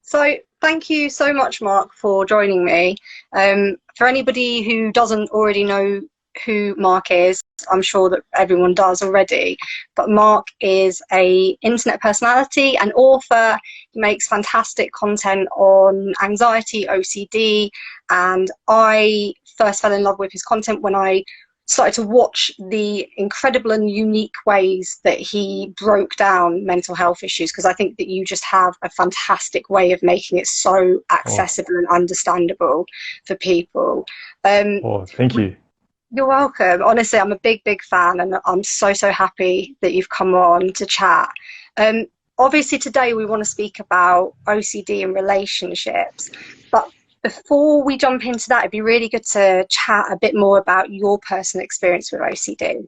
So thank you so much, Mark, for joining me. For anybody who doesn't already know who Mark is, I'm sure that everyone does already, but Mark is a internet personality and author. He makes fantastic content on anxiety, OCD, and I first fell in love with his content when I started to watch the incredible and unique ways that he broke down mental health issues, because I think that you just have a fantastic way of making it so accessible and understandable for people. Thank you. You're welcome. Honestly, I'm a big fan, and I'm so happy that you've come on to chat. Obviously today we want to speak about OCD and relationships, but before we jump into that, it'd be really good to chat a bit more about your personal experience with OCD.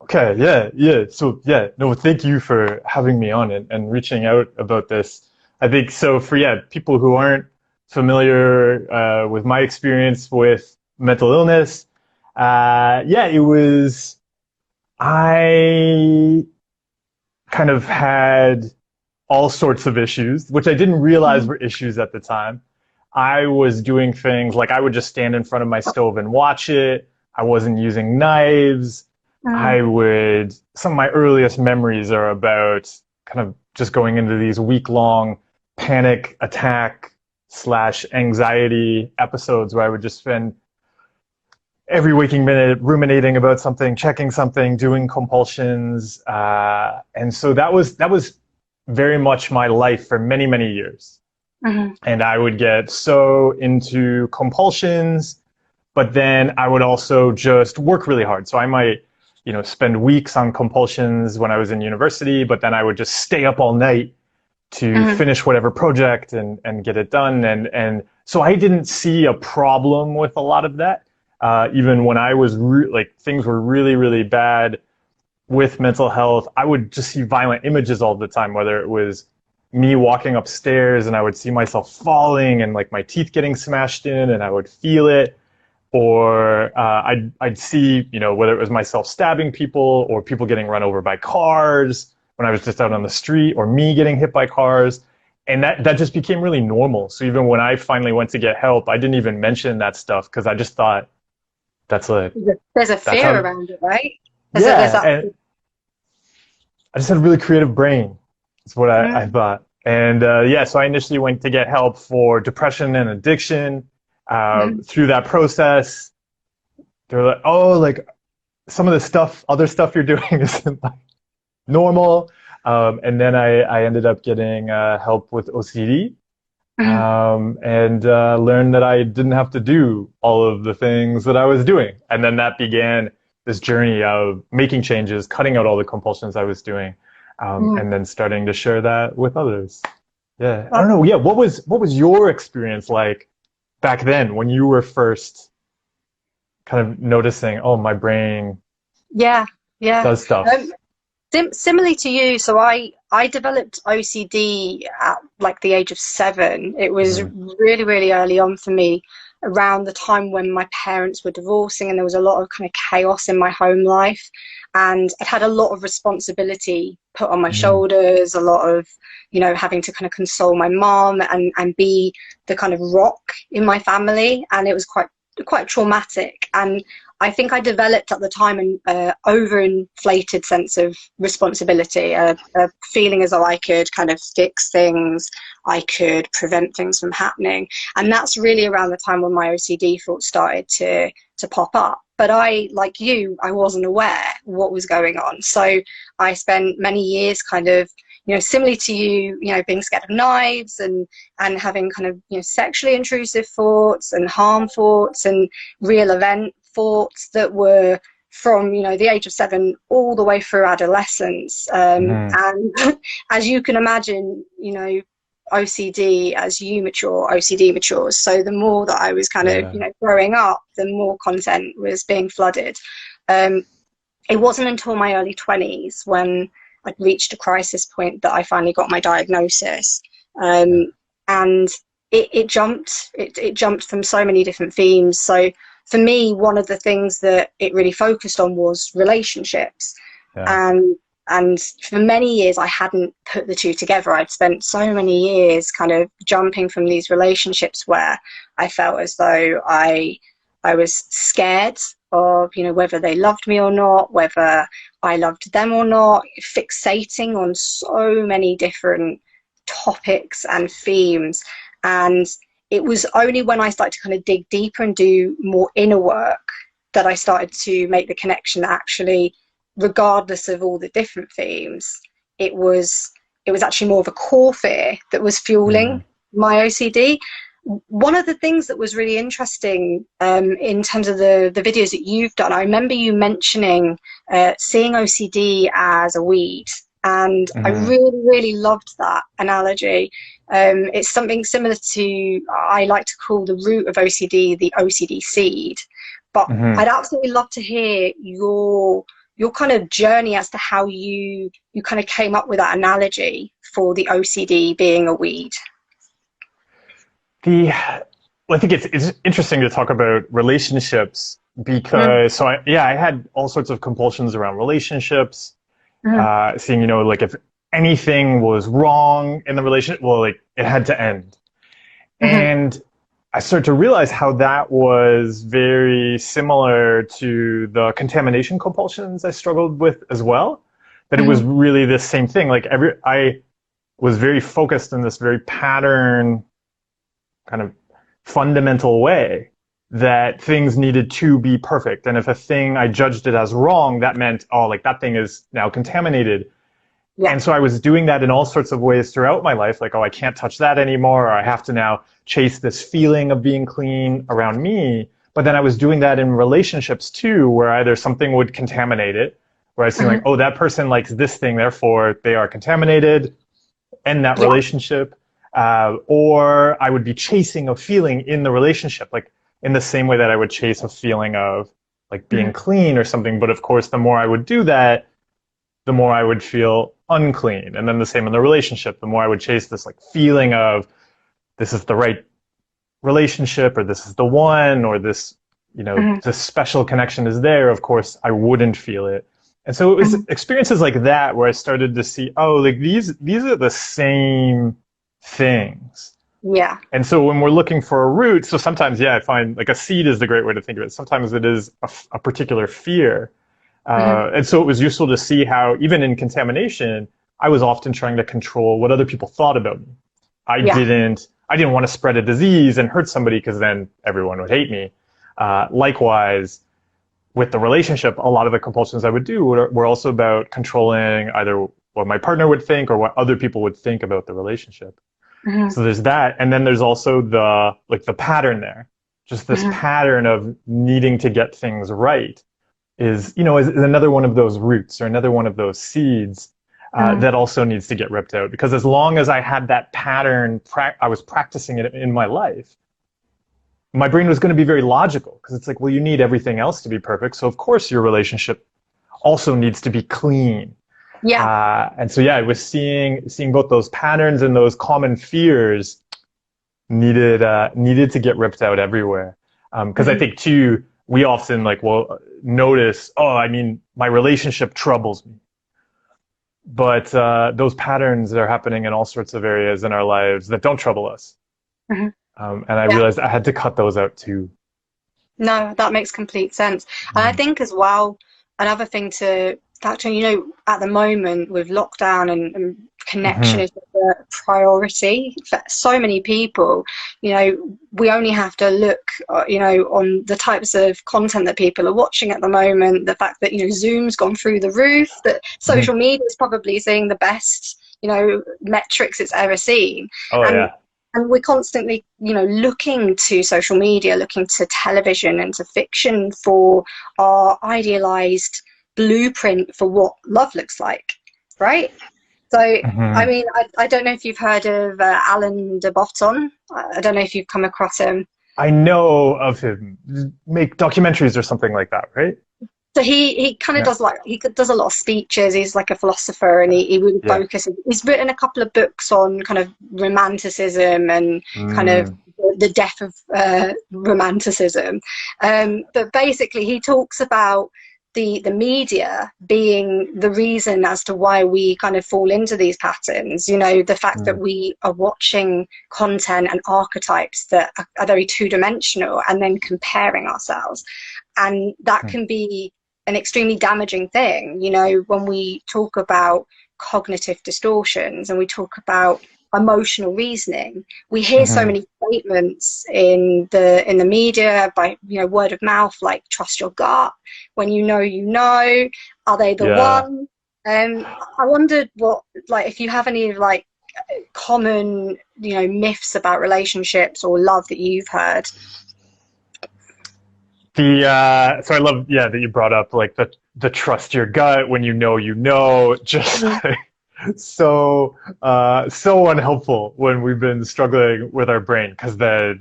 Okay, yeah. So, no, thank you for having me on and reaching out about this. I think so for, people who aren't familiar with my experience with mental illness, I kind of had all sorts of issues, which I didn't realize were issues at the time. I was doing things like I would just stand in front of my stove and watch it. I wasn't using knives. Some of my earliest memories are about kind of just going into these week-long panic attack / anxiety episodes where I would just spend every waking minute ruminating about something, checking something, doing compulsions. And so that was very much my life for many years. And I would get so into compulsions, but then I would also just work really hard. So I might, spend weeks on compulsions when I was in university, but then I would just stay up all night to finish whatever project and get it done. And so I didn't see a problem with a lot of that. Even when I was things were really bad with mental health, I would just see violent images all the time, whether it was me walking upstairs and I would see myself falling and like my teeth getting smashed in and I would feel it, or I'd see, whether it was myself stabbing people or people getting run over by cars when I was just out on the street, or me getting hit by cars. And that just became really normal. So even when I finally went to get help, I didn't even mention that stuff because I just thought there's a fear around it, right? And I just had a really creative brain. That's what I thought. And so I initially went to get help for depression and addiction. Through that process, they were like, some of the other stuff you're doing isn't like normal. And then I ended up getting help with OCD. And learned that I didn't have to do all of the things that I was doing. And then that began this journey of making changes, cutting out all the compulsions I was doing. And then starting to share that with others. Yeah, I don't know. Yeah, what was your experience like back then when you were first kind of noticing, oh, my brain does stuff? Similarly to you, so I developed OCD at like the age of 7. It was really early on for me, around the time when my parents were divorcing and there was a lot of kind of chaos in my home life, and I'd had a lot of responsibility put on my shoulders, a lot of having to kind of console my mom and be the kind of rock in my family, and it was quite traumatic. And I think I developed at the time an overinflated sense of responsibility, a feeling as though I could kind of fix things, I could prevent things from happening. And that's really around the time when my OCD thoughts started to pop up. But I, like you, I wasn't aware what was going on. So I spent many years kind of, similarly to you, being scared of knives and having kind of, sexually intrusive thoughts and harm thoughts and real event thoughts that were from, the age of 7 all the way through adolescence. And as you can imagine, OCD, as you mature, OCD matures. So the more that I was kind of, growing up, the more content was being flooded. It wasn't until my early 20s when I'd reached a crisis point that I finally got my diagnosis. And it jumped from so many different themes. So for me, one of the things that it really focused on was relationships. And And for many years, I hadn't put the two together. I'd spent so many years kind of jumping from these relationships where I felt as though I was scared of, whether they loved me or not, whether I loved them or not, fixating on so many different topics and themes. And it was only when I started to kind of dig deeper and do more inner work that I started to make the connection that actually, regardless of all the different themes, it was actually more of a core fear that was fueling my OCD. One of the things that was really interesting in terms of the videos that you've done, I remember you mentioning seeing OCD as a weed. And I really, really loved that analogy. It's something similar to, I like to call the root of OCD the OCD seed. But I'd absolutely love to hear your kind of journey as to how you kind of came up with that analogy for the OCD being a weed. I think it's interesting to talk about relationships because, I had all sorts of compulsions around relationships, seeing, like if anything was wrong in the relationship, well, like it had to end. And I started to realize how that was very similar to the contamination compulsions I struggled with as well. That it was really the same thing. Like I was very focused in this very pattern, kind of fundamental way that things needed to be perfect. And if a thing, I judged it as wrong, that meant, oh, like that thing is now contaminated. Yeah. And so I was doing that in all sorts of ways throughout my life, like, oh, I can't touch that anymore, or I have to now chase this feeling of being clean around me. But then I was doing that in relationships too, where either something would contaminate it, where I was saying like, oh, that person likes this thing, therefore they are contaminated, end that relationship. Or I would be chasing a feeling in the relationship, like in the same way that I would chase a feeling of like being clean or something. But of course, the more I would do that, the more I would feel unclean. And then the same in the relationship, the more I would chase this like feeling of this is the right relationship, or this is the one, or this, this special connection is there, of course, I wouldn't feel it. And so it was experiences like that where I started to see, oh, like these are the same things. Yeah. And so when we're looking for a root, so sometimes, I find like a seed is the great way to think of it. Sometimes it is a particular fear. And so it was useful to see how even in contamination, I was often trying to control what other people thought about me. I didn't want to spread a disease and hurt somebody because then everyone would hate me. Likewise, with the relationship, a lot of the compulsions I would do were also about controlling either what my partner would think or what other people would think about the relationship. So there's that. And then there's also the pattern there. Just this pattern of needing to get things right is another one of those roots or another one of those seeds that also needs to get ripped out. Because as long as I had that pattern, I was practicing it in my life, my brain was going to be very logical, because it's like, well, you need everything else to be perfect. So of course your relationship also needs to be clean. Yeah. And so, it was seeing both those patterns and those common fears needed to get ripped out everywhere. Because I think too, we often notice, my relationship troubles me. But those patterns are happening in all sorts of areas in our lives that don't trouble us. And I realized I had to cut those out too. No, that makes complete sense. And I think as well, another thing to factor in, at the moment with lockdown and connection is a priority for so many people. We only have to look, on the types of content that people are watching at the moment, the fact that, Zoom's gone through the roof, that social media is probably seeing the best, metrics it's ever seen. And we're constantly, looking to social media, looking to television and to fiction for our idealized blueprint for what love looks like, right? So, I don't know if you've heard of Alan de Botton. I don't know if you've come across him. I know of him. Make documentaries or something like that, right? So he kind of does does a lot of speeches. He's like a philosopher, and he really focuses. He's written a couple of books on kind of romanticism and kind of the death of romanticism. But basically, he talks about the media being the reason as to why we kind of fall into these patterns. You know, the fact that we are watching content and archetypes that are very two-dimensional and then comparing ourselves. And that can be an extremely damaging thing. You know, when we talk about cognitive distortions and we talk about emotional reasoning, we hear so many statements in the media, by, you know, word of mouth, like trust your gut, when you know, are they the one? I wondered what, like, if you have any like common, you know, myths about relationships or love that you've heard. So I love, that you brought up like the trust your gut when you know, just like, so unhelpful when we've been struggling with our brain, because then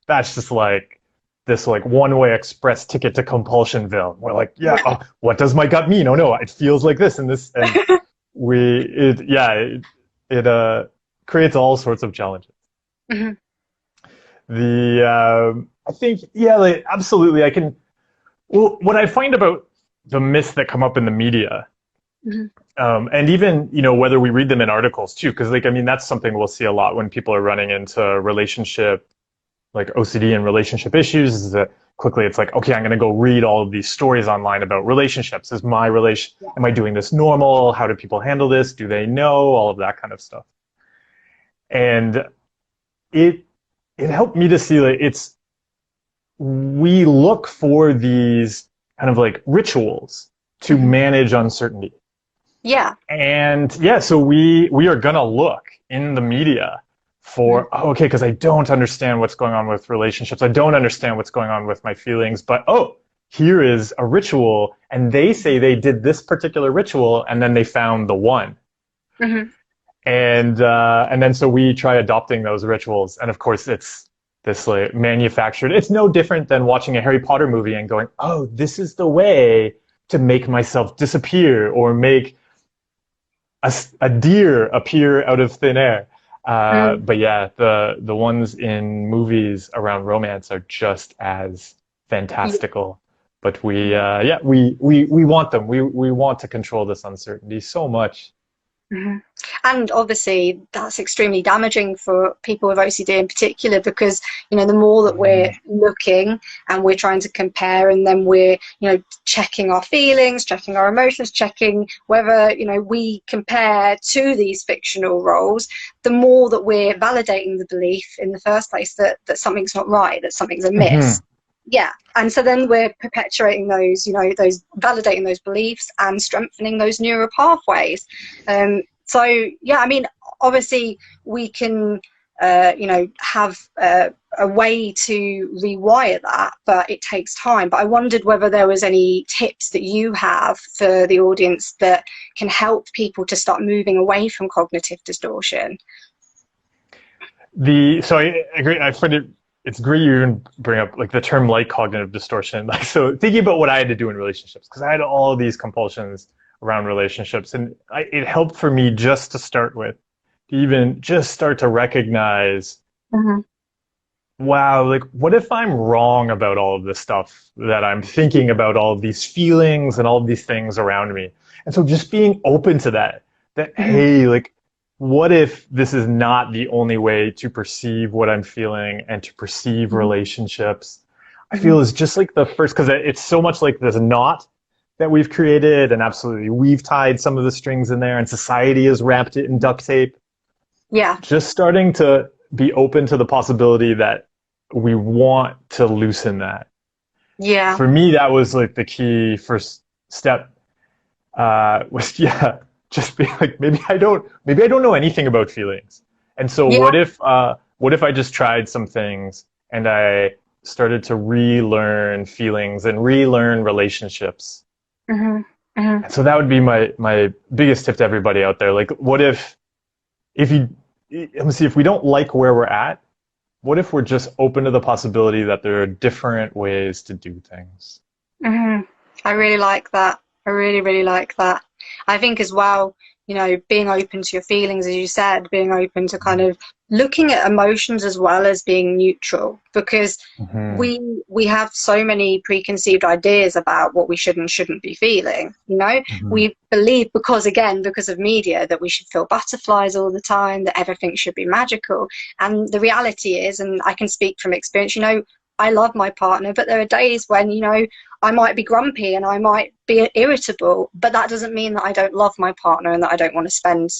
that's just like this like one-way express ticket to compulsionville. We're like, what does my gut mean? Oh no, it feels like this and this, and it creates all sorts of challenges. I think, like, absolutely. What I find about the myths that come up in the media, and even, you know, whether we read them in articles too, because, like, I mean, that's something we'll see a lot when people are running into relationship, like OCD and relationship issues, is that quickly it's like, okay, I'm going to go read all of these stories online about relationships. Am I doing this normal? How do people handle this? Do they know? All of that kind of stuff. And it helped me to see, like, we look for these kind of like rituals to manage uncertainty. And so we are gonna look in the media for, okay, because I don't understand what's going on with relationships. I don't understand what's going on with my feelings, but here is a ritual, and they say they did this particular ritual, and then they found the one. And then so we try adopting those rituals, and of course it's this like manufactured. It's no different than watching a Harry Potter movie and going, oh, this is the way to make myself disappear, or make a deer appear out of thin air. But yeah, the ones in movies around romance are just as fantastical. But we want them. We want to control this uncertainty so much. And obviously that's extremely damaging for people with OCD in particular, because, you know, the more that we're looking and we're trying to compare, and then we're, you know, checking our feelings, checking our emotions, checking whether, you know, we compare to these fictional roles, the more that we're validating the belief in the first place that something's not right, that something's amiss. And so then we're perpetuating those, you know, those validating those beliefs and strengthening those neural pathways. So I mean, obviously we can, you know, have a way to rewire that, but it takes time. But I wondered whether there was any tips that you have for the audience that can help people to start moving away from cognitive distortion. So I agree. I find it's great you even bring up like the term like cognitive distortion. Like, so thinking about what I had to do in relationships, because I had all of these compulsions around relationships, and it helped for me just to start with, to even just start to recognize, wow, like, what if I'm wrong about all of this stuff that I'm thinking about, all of these feelings and all of these things around me? And so just being open to that, hey, like, what if this is not the only way to perceive what I'm feeling and to perceive relationships? I feel is just like the first, because it's so much like this knot that we've created, and absolutely we've tied some of the strings in there, and society has wrapped it in duct tape. Just starting to be open to the possibility that we want to loosen that. For me, that was like the key first step, was just being like, maybe I don't know anything about feelings. And so what if I just tried some things and I started to relearn feelings and relearn relationships? So that would be my biggest tip to everybody out there. Like, what if we don't like where we're at, what if we're just open to the possibility that there are different ways to do things? I really like that. I really, really like that. I think as well, being open to your feelings, as you said, being open to kind of looking at emotions as well as being neutral, because we have so many preconceived ideas about what we should and shouldn't be feeling. We believe, because of media, that we should feel butterflies all the time, that everything should be magical. And the reality is, and I can speak from experience, I love my partner, but there are days when, I might be grumpy and I might be irritable, but that doesn't mean that I don't love my partner and that I don't want to spend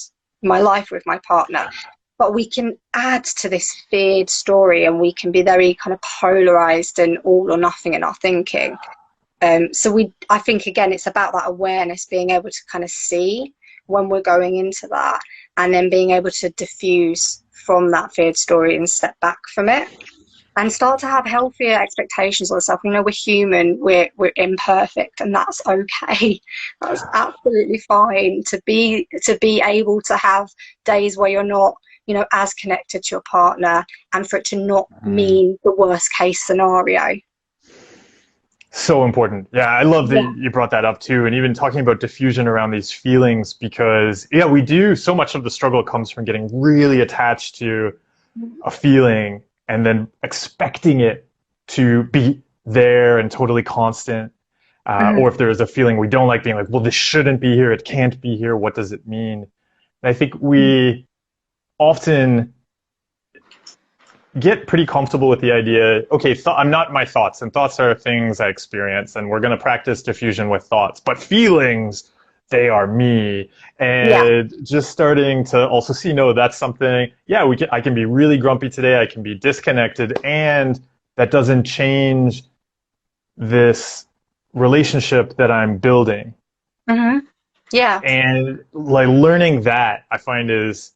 my life with my partner. But we can add to this feared story, and we can be very kind of polarized and all or nothing in our thinking. I think, again, it's about that awareness, being able to kind of see when we're going into that, and then being able to diffuse from that feared story and step back from it, and start to have healthier expectations of ourselves. We're human, we're imperfect, and that's okay. That's absolutely fine to be able to have days where you're not, as connected to your partner, and for it to not mean the worst case scenario. So important. Yeah, I love that you brought that up too, and even talking about diffusion around these feelings, because we do, so much of the struggle comes from getting really attached to a feeling and then expecting it to be there and totally constant. Or if there is a feeling we don't like, being like, well, this shouldn't be here, it can't be here, what does it mean? And I think we often get pretty comfortable with the idea, okay, I'm not my thoughts, and thoughts are things I experience, and we're going to practice diffusion with thoughts, but feelings, they are me. And just starting to also see, no, that's something, I can be really grumpy today, I can be disconnected, and that doesn't change this relationship that I'm building. Yeah. And like learning that, I find, is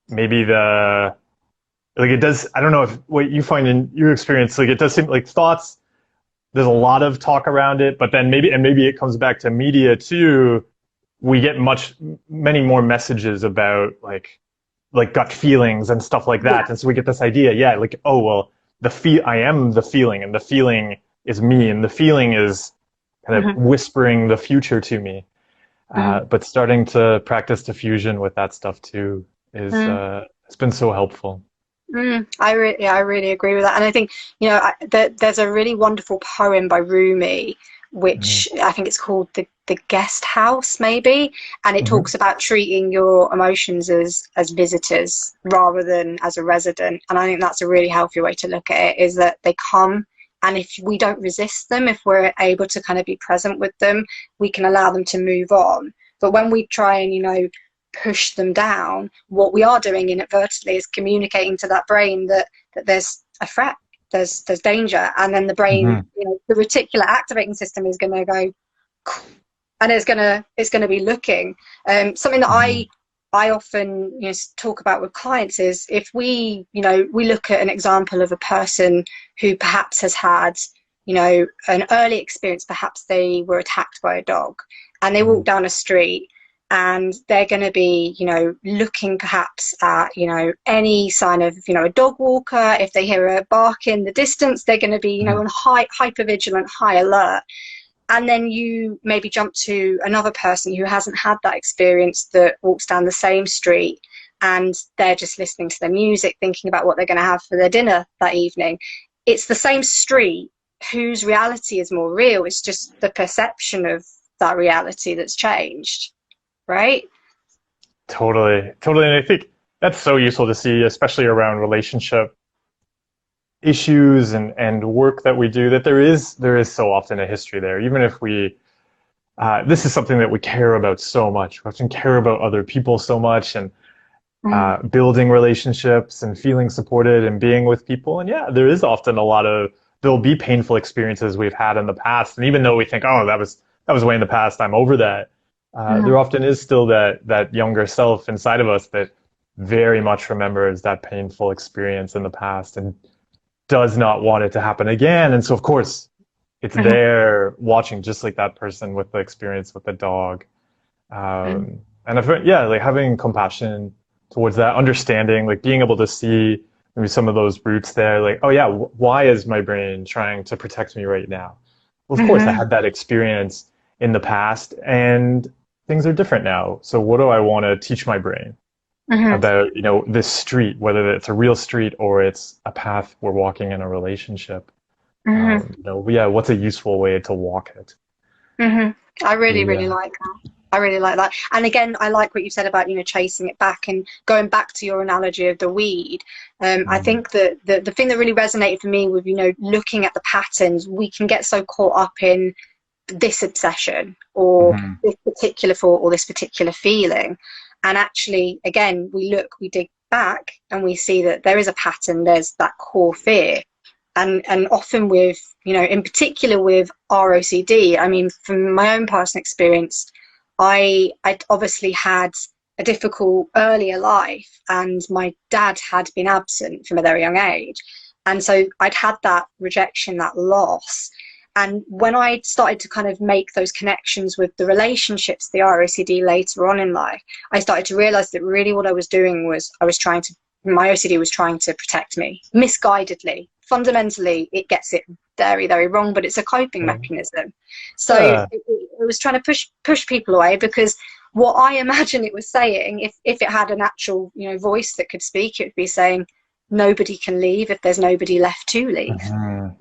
maybe it does, I don't know if what you find in your experience, like it does seem like thoughts, there's a lot of talk around it, but then maybe it comes back to media too. We get many more messages about like gut feelings and stuff like that. And so we get this idea, oh, well, I am the feeling, and the feeling is me, and the feeling is kind of whispering the future to me. But starting to practice diffusion with that stuff too is, it's been so helpful. I really agree with that. And I think, there's a really wonderful poem by Rumi, which I think it's called the Guest House, maybe. And it talks about treating your emotions as visitors rather than as a resident. And I think that's a really healthy way to look at it, is that they come, and if we don't resist them, if we're able to kind of be present with them, we can allow them to move on. But when we try and, push them down, what we are doing inadvertently is communicating to that brain that there's a threat, there's danger, and then the brain, the reticular activating system is going to go, and it's going to be looking. Something that I often talk about with clients is, if we look at an example of a person who perhaps has had an early experience, perhaps they were attacked by a dog, and they walk down a street, and they're going to be, looking perhaps at, any sign of, a dog walker. If they hear a bark in the distance, they're going to be, on hyper vigilant, high alert. And then you maybe jump to another person who hasn't had that experience, that walks down the same street, and they're just listening to their music, thinking about what they're going to have for their dinner that evening. It's the same street. Whose reality is more real? It's just the perception of that reality that's changed. Right? Totally. And I think that's so useful to see, especially around relationship issues and work that we do, that there is so often a history there. Even if this is something that we care about so much. We often care about other people so much, and building relationships and feeling supported and being with people. And there is often there'll be painful experiences we've had in the past. And even though we think, oh, that was way in the past, I'm over that. There often is still that younger self inside of us that very much remembers that painful experience in the past and does not want it to happen again. And so, of course, it's there watching, just like that person with the experience with the dog. And I've heard, like having compassion towards that, understanding, like being able to see maybe some of those roots there, like, oh yeah, why is my brain trying to protect me right now? Well, of course, I had that experience in the past, and things are different now. So what do I want to teach my brain Mm-hmm. about, this street, whether it's a real street or it's a path we're walking in a relationship? Mm-hmm. Yeah, what's a useful way to walk it? I really, really Yeah. like that. I really like that. And again, I like what you said about, chasing it back and going back to your analogy of the weed. I Mm-hmm. think that the thing that really resonated for me with, looking at the patterns, we can get so caught up in this obsession or Mm-hmm. this particular thought or this particular feeling. And actually, again, we dig back and we see that there is a pattern, there's that core fear. And often with, in particular with ROCD, I mean, from my own personal experience, I obviously had a difficult earlier life, and my dad had been absent from a very young age. And so I'd had that rejection, that loss. And when I started to kind of make those connections with the relationships, the ROCD later on in life, I started to realize that really what I was doing was my OCD was trying to protect me misguidedly. Fundamentally, it gets it very, very wrong, but it's a coping mechanism. So Yeah. it was trying to push people away, because what I imagine it was saying, if it had an actual, voice that could speak, it would be saying, nobody can leave if there's nobody left to leave. Mm-hmm.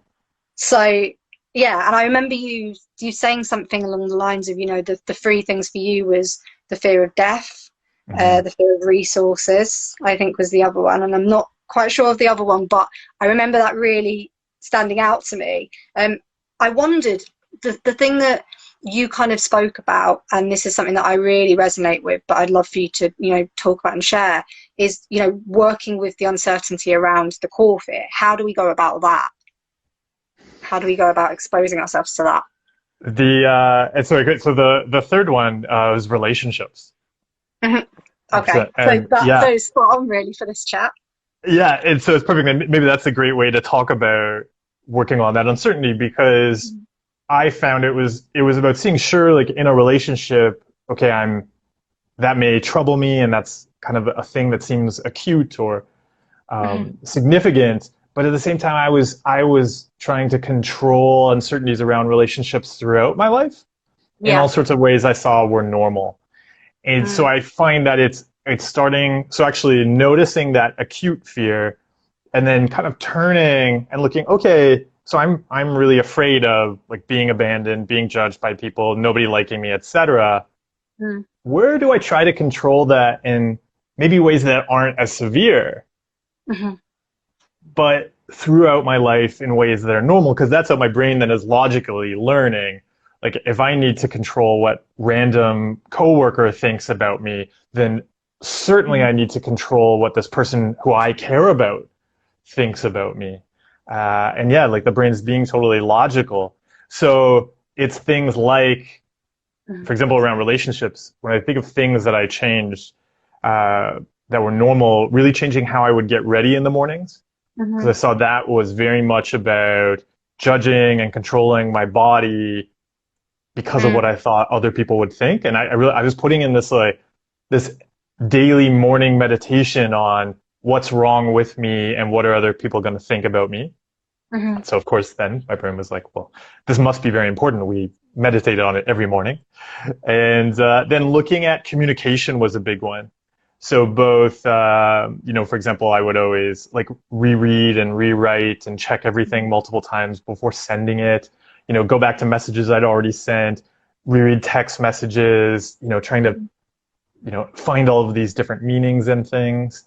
So yeah, and I remember you saying something along the lines of, the three things for you was the fear of death, Mm-hmm. the fear of resources, I think was the other one, and I'm not quite sure of the other one, but I remember that really standing out to me. I wondered, the thing that you kind of spoke about, and this is something that I really resonate with, but I'd love for you to, talk about and share, is, working with the uncertainty around the core fear. How do we go about that? How do we go about exposing ourselves to that? And so good. So the third one was relationships. Mhm. Okay, so And that yeah, goes spot on really for this chat. yeah, and so it's perfect. And maybe that's a great way to talk about working on that uncertainty, because I found it was about seeing, sure, like in a relationship, okay, that may trouble me, and that's kind of a thing that seems acute or Mm-hmm. significant. But at the same time, I was trying to control uncertainties around relationships throughout my life in Yeah. all sorts of ways I saw were normal. And so Mm. I find that it's starting, so actually noticing that acute fear, and then kind of turning and looking, okay, so I'm really afraid of like being abandoned, being judged by people, nobody liking me, etc. Mm. Where do I try to control that in maybe ways that aren't as severe, Mm-hmm. but throughout my life in ways that are normal? Because that's how my brain then is logically learning. Like if I need to control what random coworker thinks about me, then certainly I need to control what this person who I care about thinks about me. And yeah, like the brain's being totally logical. So it's things like, Mm-hmm. for example, around relationships, when I think of things that I changed that were normal, really changing how I would get ready in the mornings, because Mm-hmm. I saw that was very much about judging and controlling my body because of what Mm. I thought other people would think. And I was putting in this daily morning meditation on what's wrong with me and what are other people going to think about me. Mm-hmm. So of course, then my brain was like, well, this must be very important. We meditated on it every morning. And then looking at communication was a big one. So both, for example, I would always like reread and rewrite and check everything multiple times before sending it. Go back to messages I'd already sent, reread text messages. Trying to find all of these different meanings and things.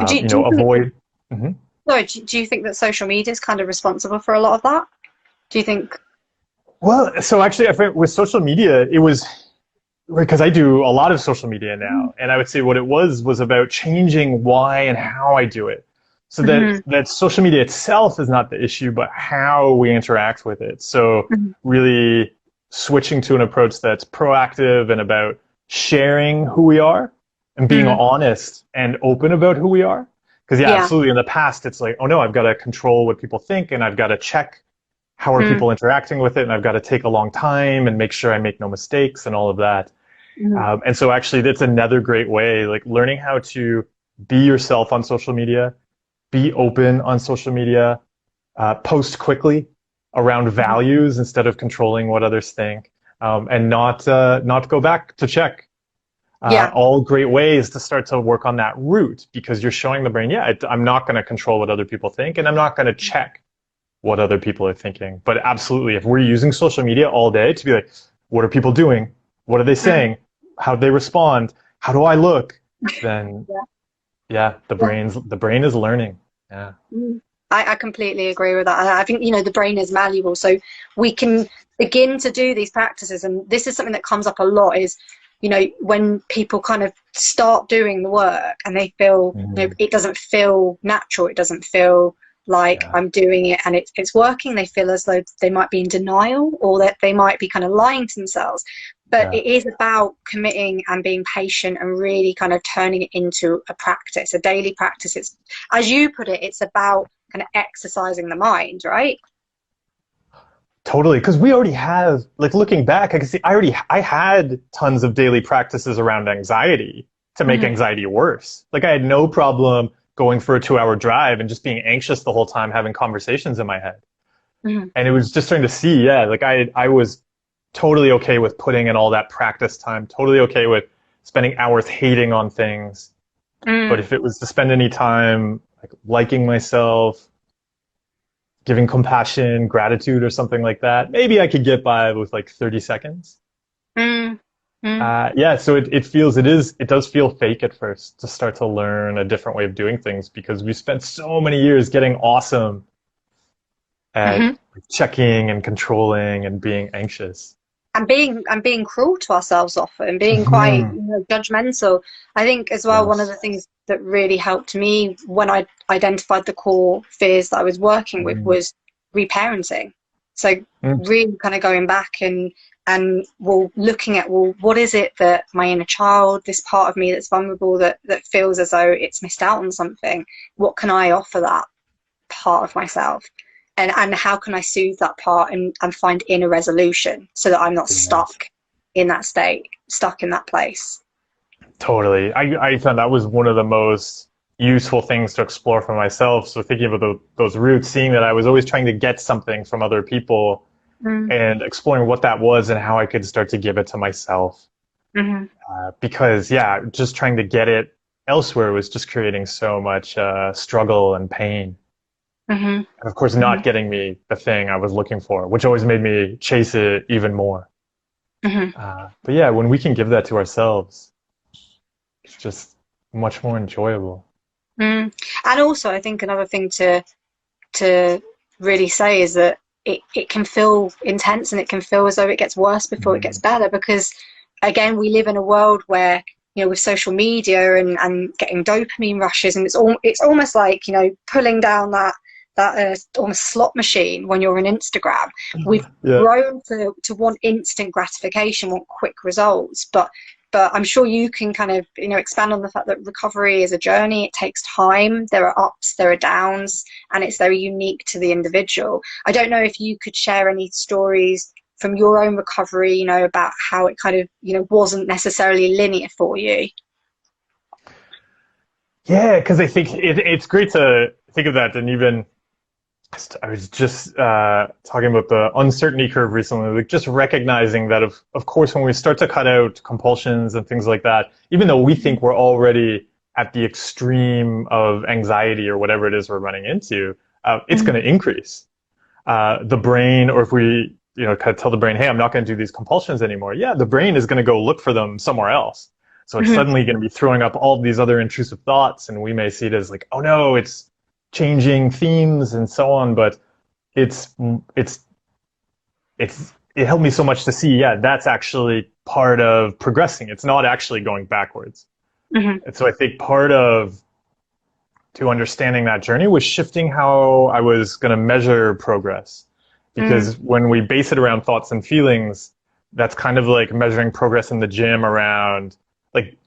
Do you think, Avoid. Mhm. no, do you think that social media is kind of responsible for a lot of that? Do you think? Well, so actually, I think with social media, it was because I do a lot of social media now, and I would say what it was about changing why and how I do it, so that Mm-hmm. social media itself is not the issue, but how we interact with it. So Mm-hmm. really switching to an approach that's proactive and about sharing who we are and being Mm. honest and open about who we are. Because yeah, Yeah. absolutely. In the past, it's like, oh no, I've got to control what people think, and I've got to check how are Mm. people interacting with it, and I've got to take a long time and make sure I make no mistakes and all of that. Mm. And so actually that's another great way, like learning how to be yourself on social media, be open on social media, post quickly around values instead of controlling what others think. and not go back to check. Yeah. All great ways to start to work on that root, because you're showing the brain, yeah, I'm not going to control what other people think, and I'm not going to check what other people are thinking. But absolutely, if we're using social media all day to be like, what are people doing? What are they saying? How do they respond? How do I look? Then Yeah. yeah, the brain is learning. Yeah. I completely agree with that. And I think, the brain is malleable. So we can begin to do these practices. And this is something that comes up a lot is, when people kind of start doing the work and they feel, it doesn't feel natural. It doesn't feel like I'm doing it and it's working. They feel as though they might be in denial, or that they might be kind of lying to themselves. But it is about committing and being patient and really kind of turning it into a practice, a daily practice. It's, as you put it, it's about kind of exercising the mind, right? Totally, because we already have, like, looking back, I can see I had tons of daily practices around anxiety to make anxiety worse. Like, I had no problem going for a 2-hour drive and just being anxious the whole time, having conversations in my head. And it was just starting to see, like I was totally okay with putting in all that practice time, totally okay with spending hours hating on things. But if it was to spend any time like liking myself, giving compassion, gratitude, or something like that, maybe I could get by with like 30 seconds. So it does feel fake at first to start to learn a different way of doing things, because we spent so many years getting awesome at checking and controlling and being anxious. And being cruel to ourselves often, and being quite judgmental. I think as well, one of the things that really helped me when I identified the core fears that I was working with was reparenting. So really kind of going back and looking at, what is it that my inner child, this part of me that's vulnerable, that feels as though it's missed out on something, what can I offer that part of myself? And how can I soothe that part and find inner resolution so that I'm not stuck in that state, stuck in that place? Totally. I found that was one of the most useful things to explore for myself. So thinking about those roots, seeing that I was always trying to get something from other people and exploring what that was and how I could start to give it to myself. Because, just trying to get it elsewhere was just creating so much struggle and pain. And of course, not getting me the thing I was looking for, which always made me chase it even more. But yeah, when we can give that to ourselves, it's just much more enjoyable. And also, I think another thing to really say is that it can feel intense, and it can feel as though it gets worse before it gets better, because again, we live in a world where, with social media and getting dopamine rushes, and it's almost like, pulling down that almost slot machine when you're on Instagram. We've grown to want instant gratification, want quick results, but I'm sure you can kind of expand on the fact that recovery is a journey. It takes time. There are ups, there are downs, and it's very unique to the individual. I don't know if you could share any stories from your own recovery, about how it kind of wasn't necessarily linear for you. Yeah, because I think it's great to think of that. And even I was just talking about the uncertainty curve recently, like just recognizing that of course, when we start to cut out compulsions and things like that, even though we think we're already at the extreme of anxiety or whatever it is we're running into, it's going to increase. The brain, or if we kind of tell the brain, hey, I'm not going to do these compulsions anymore, the brain is going to go look for them somewhere else. So it's suddenly going to be throwing up all these other intrusive thoughts, and we may see it as like, oh no, it's changing themes and so on. But it helped me so much to see, that's actually part of progressing. It's not actually going backwards. And so I think part of to understanding that journey was shifting how I was going to measure progress. Because when we base it around thoughts and feelings, that's kind of like measuring progress in the gym around like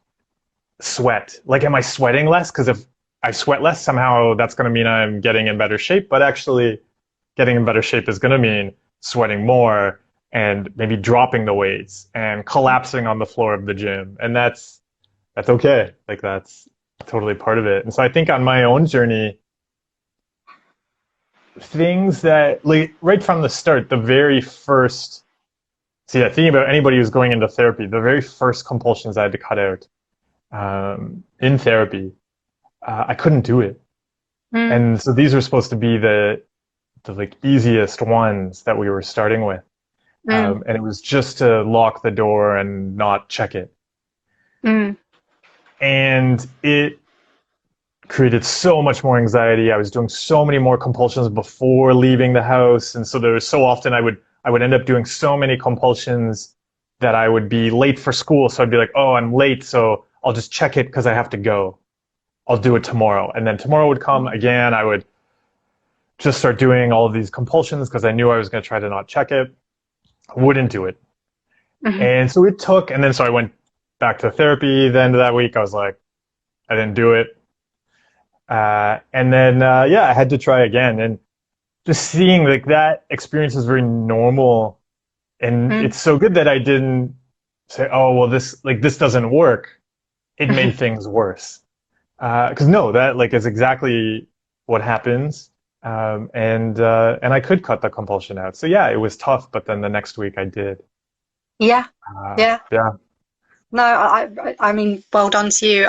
sweat. Like, am I sweating less? Because if I sweat less, somehow that's going to mean I'm getting in better shape. But actually, getting in better shape is going to mean sweating more and maybe dropping the weights and collapsing on the floor of the gym. And that's okay. Like, that's totally part of it. And so I think on my own journey, things that, like, right from the start, the very first So yeah, thinking about anybody who's going into therapy, the very first compulsions I had to cut out in therapy, I couldn't do it. Mm, And so these were supposed to be the like easiest ones that we were starting with. mm, And it was just to lock the door and not check it. mm, And it created so much more anxiety. I was doing so many more compulsions before leaving the house. And so there was so often I would end up doing so many compulsions that I would be late for school. So I'd be like, oh, I'm late, so I'll just check it because I have to go. I'll do it tomorrow. And then tomorrow would come again. I would just start doing all of these compulsions because I knew I was going to try to not check it. I wouldn't do it. mhm. And so it took, and then so I went back to therapy the end of that week. I was like, I didn't do it. And then, yeah, I had to try again. And just seeing like that experience is very normal. And Mm, it's so good that I didn't say, oh, well, this doesn't work. It mhm. made things worse. Because no, that like is exactly what happens. And I could cut the compulsion out. So yeah, it was tough, but then the next week I did. Yeah, yeah. Yeah. No, I mean, well done to you.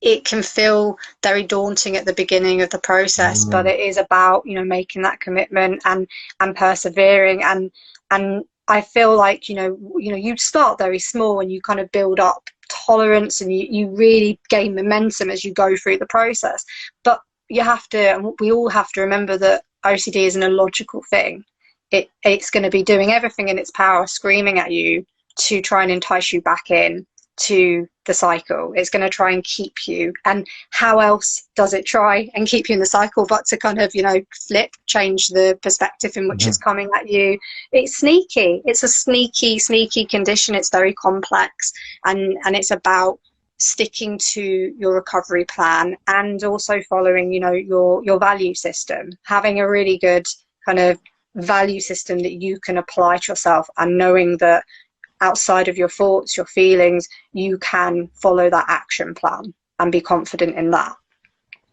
It can feel very daunting at the beginning of the process, but Mm, it is about, making that commitment and persevering. And I feel like, you start very small and you kind of build up tolerance and you really gain momentum as you go through the process. But you have to, and we all have to remember that OCD is an illogical thing. It's going to be doing everything in its power, screaming at you to try and entice you back in to the cycle. It's going to try and keep you. And how else does it try and keep you in the cycle but to kind of, change the perspective in which it's mhm, coming at you? It's sneaky. It's a sneaky condition. It's very complex. And it's about sticking to your recovery plan and also following, your value system, having a really good kind of value system that you can apply to yourself, and knowing that outside of your thoughts, your feelings, you can follow that action plan and be confident in that.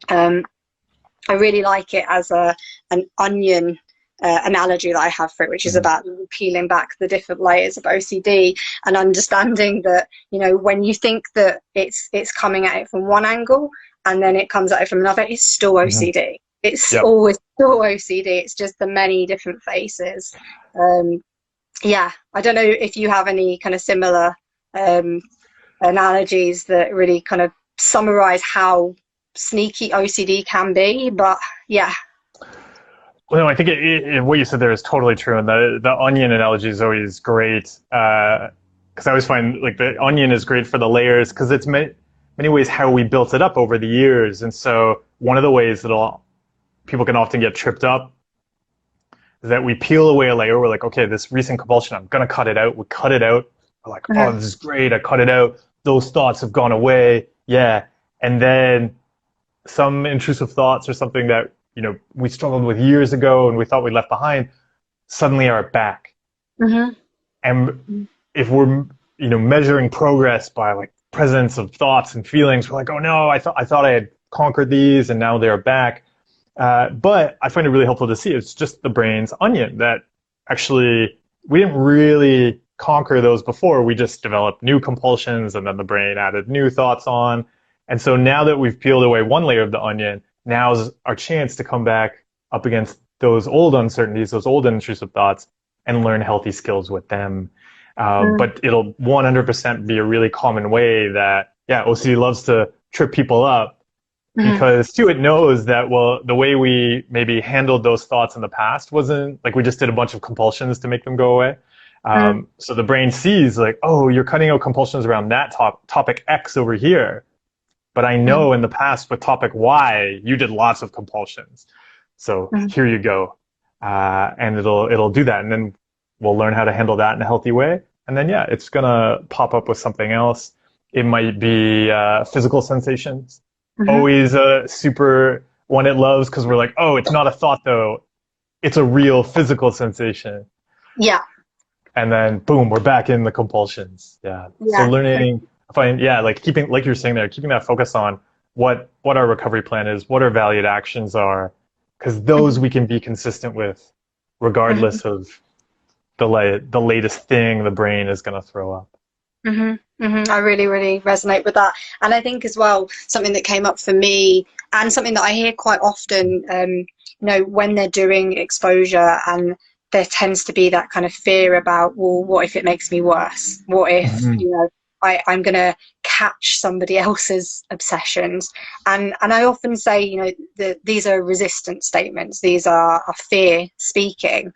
Um, I really like it as an onion analogy that I have for it, which is mhm, about peeling back the different layers of OCD and understanding that, when you think that it's coming at it from one angle and then it comes at it from another, it's still mhm. OCD. It's Yep. always still OCD. It's just the many different faces. Um, yeah, I don't know if you have any kind of similar um, analogies that really kind of summarize how sneaky OCD can be, but yeah. Well, no, I think what you said there is totally true, and the onion analogy is always great because I always find like the onion is great for the layers because it's many ways how we built it up over the years, and so one of the ways that people can often get tripped up is that we peel away a layer. We're like, okay, this recent compulsion, I'm gonna cut it out. We cut it out. We're like, oh, Mhm. this is great. I cut it out. Those thoughts have gone away. Yeah, and then some intrusive thoughts or something that we struggled with years ago and we thought we left behind suddenly are back. Mhm. And if we're measuring progress by like presence of thoughts and feelings, we're like, oh no, I thought I had conquered these and now they're back. But I find it really helpful to see it's just the brain's onion that actually we didn't really conquer those before. We just developed new compulsions and then the brain added new thoughts on. And so now that we've peeled away one layer of the onion, now's our chance to come back up against those old uncertainties, those old intrusive thoughts, and learn healthy skills with them. Mhm. But it'll 100% be a really common way that, yeah, OCD loves to trip people up Mhm. because too it knows that, well, the way we maybe handled those thoughts in the past wasn't like we just did a bunch of compulsions to make them go away. Mhm. So the brain sees like, oh, you're cutting out compulsions around that topic X over here. But I Mhm. know in the past with topic Y, you did lots of compulsions. So Mhm. here you go. And it'll do that. And then we'll learn how to handle that in a healthy way. And then, yeah, it's going to pop up with something else. It might be physical sensations. Mhm. Always a super one it loves because we're like, oh, it's not a thought though. It's a real physical sensation. Yeah. And then boom, we're back in the compulsions. Yeah. So Yeah. learning, I find, yeah, like keeping, like you were saying there, keeping that focus on what our recovery plan is, what our valued actions are, because those Mhm. we can be consistent with Mhm. regardless of the latest thing the brain is going to throw up. I really, really resonate with that. And I think as well, something that came up for me and something that I hear quite often, when they're doing exposure, and there tends to be that kind of fear about, well, what if it makes me worse? What if, I'm going to catch somebody else's obsessions? And I often say, these are resistance statements. These are fear speaking.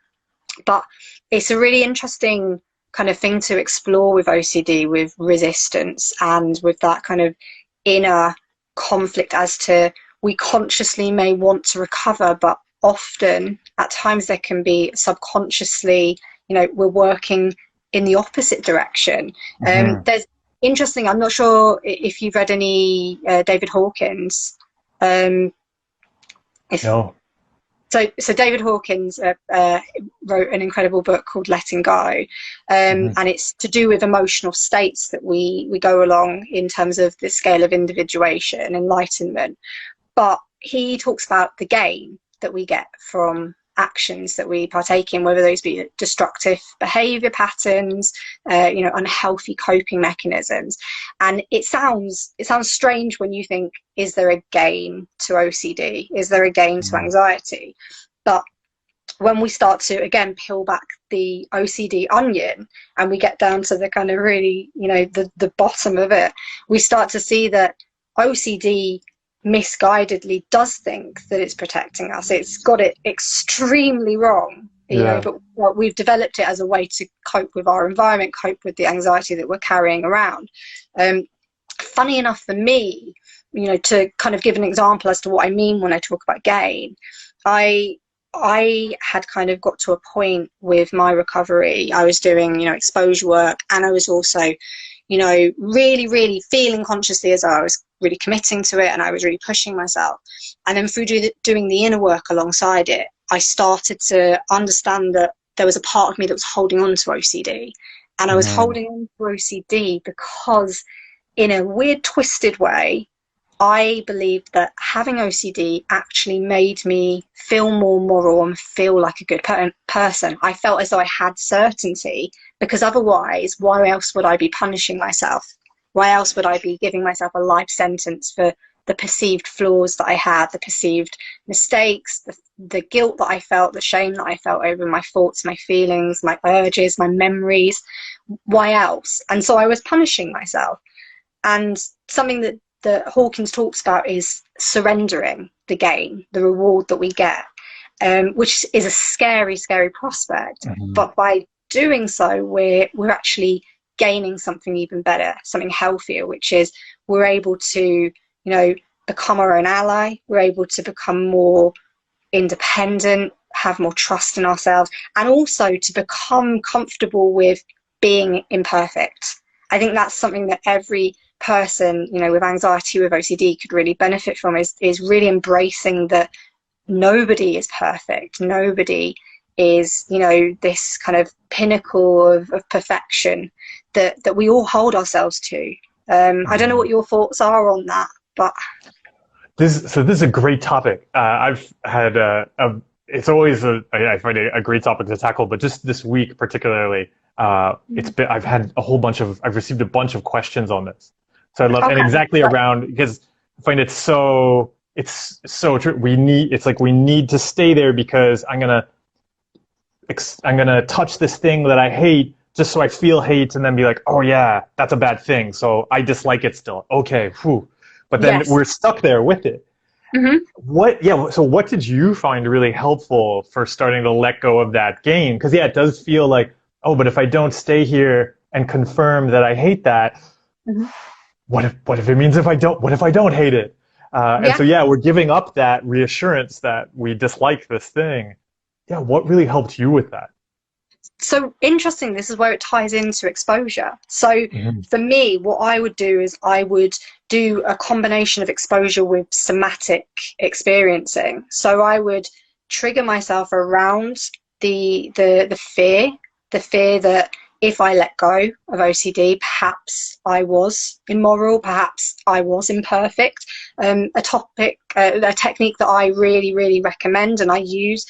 But it's a really interesting kind of thing to explore with OCD, with resistance and with that kind of inner conflict as to, we consciously may want to recover, but often at times there can be subconsciously, we're working in the opposite direction. There's interesting, I'm not sure if you've read any David Hawkins. No. So David Hawkins wrote an incredible book called Letting Go, and it's to do with emotional states that we go along in terms of the scale of individuation, enlightenment. But he talks about the gain that we get from actions that we partake in, whether those be destructive behavior patterns, unhealthy coping mechanisms. And it sounds strange when you think, is there a gain to OCD? Is there a gain to anxiety? But when we start to, again, peel back the OCD onion and we get down to the kind of really, the bottom of it, we start to see that OCD misguidedly does think that it's protecting us. It's got it extremely wrong, but we've developed it as a way to cope with our environment, cope with the anxiety that we're carrying around. Funny enough for me, to kind of give an example as to what I mean when I talk about gain, I had kind of got to a point with my recovery. I was doing, exposure work, and I was also, really, really feeling consciously as I was really committing to it, and I was really pushing myself. And then through doing the inner work alongside it, I started to understand that there was a part of me that was holding on to OCD. And I was holding on to OCD because, in a weird, twisted way, I believed that having OCD actually made me feel more moral and feel like a good person. I felt as though I had certainty, because otherwise, why else would I be punishing myself? Why else would I be giving myself a life sentence for the perceived flaws that I had, the perceived mistakes, the guilt that I felt, the shame that I felt over my thoughts, my feelings, my urges, my memories? Why else? And so I was punishing myself. And something that Hawkins talks about is surrendering the gain, the reward that we get, which is a scary, scary prospect. But by doing so, we're actually gaining something even better, something healthier, which is we're able to, become our own ally. We're able to become more independent, have more trust in ourselves, and also to become comfortable with being imperfect. I think that's something that every person, with anxiety, with OCD, could really benefit from, is really embracing that nobody is perfect. Nobody is, this kind of pinnacle of perfection that we all hold ourselves to. I don't know what your thoughts are on that, but this is a great topic. I've had it's always I find it a great topic to tackle, but just this week particularly, I've received a bunch of questions on this. So I love, and exactly around, because I find it's so true. We need to stay there, because I'm gonna touch this thing that I hate just so I feel hate, and then be like, oh yeah, that's a bad thing, so I dislike it still. Okay, whew. But then we're stuck there with it. So what did you find really helpful for starting to let go of that gain? Because it does feel like, oh, but if I don't stay here and confirm that I hate that, what if it means what if I don't hate it? And so we're giving up that reassurance that we dislike this thing. Yeah, what really helped you with that? So interesting, this is where it ties into exposure. So for me, what I would do is I would do a combination of exposure with somatic experiencing. So I would trigger myself around the fear that if I let go of OCD, perhaps I was immoral, perhaps I was imperfect. A technique that I really, really recommend and I use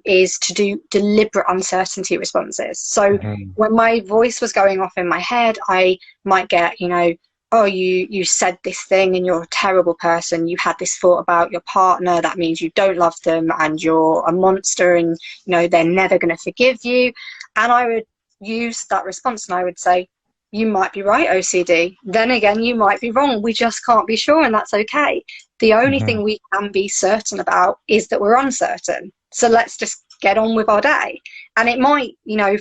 is to do deliberate uncertainty responses. So when my voice was going off in my head, I might get, oh, you said this thing and you're a terrible person. You had this thought about your partner. That means you don't love them and you're a monster and, they're never going to forgive you. And I would use that response and I would say, you might be right, OCD. Then again, you might be wrong. We just can't be sure, and that's okay. The only thing we can be certain about is that we're uncertain. So let's just get on with our day. And it might,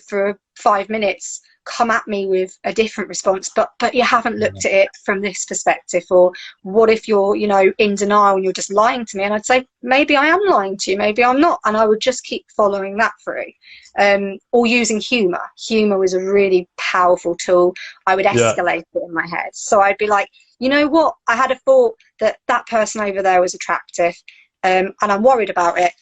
for 5 minutes come at me with a different response, but you haven't looked at it from this perspective. Or what if you're, in denial and you're just lying to me? And I'd say, maybe I am lying to you, maybe I'm not. And I would just keep following that through. Or using humor. Humor was a really powerful tool. I would escalate it in my head. So I'd be like, you know what? I had a thought that person over there was attractive, and I'm worried about it.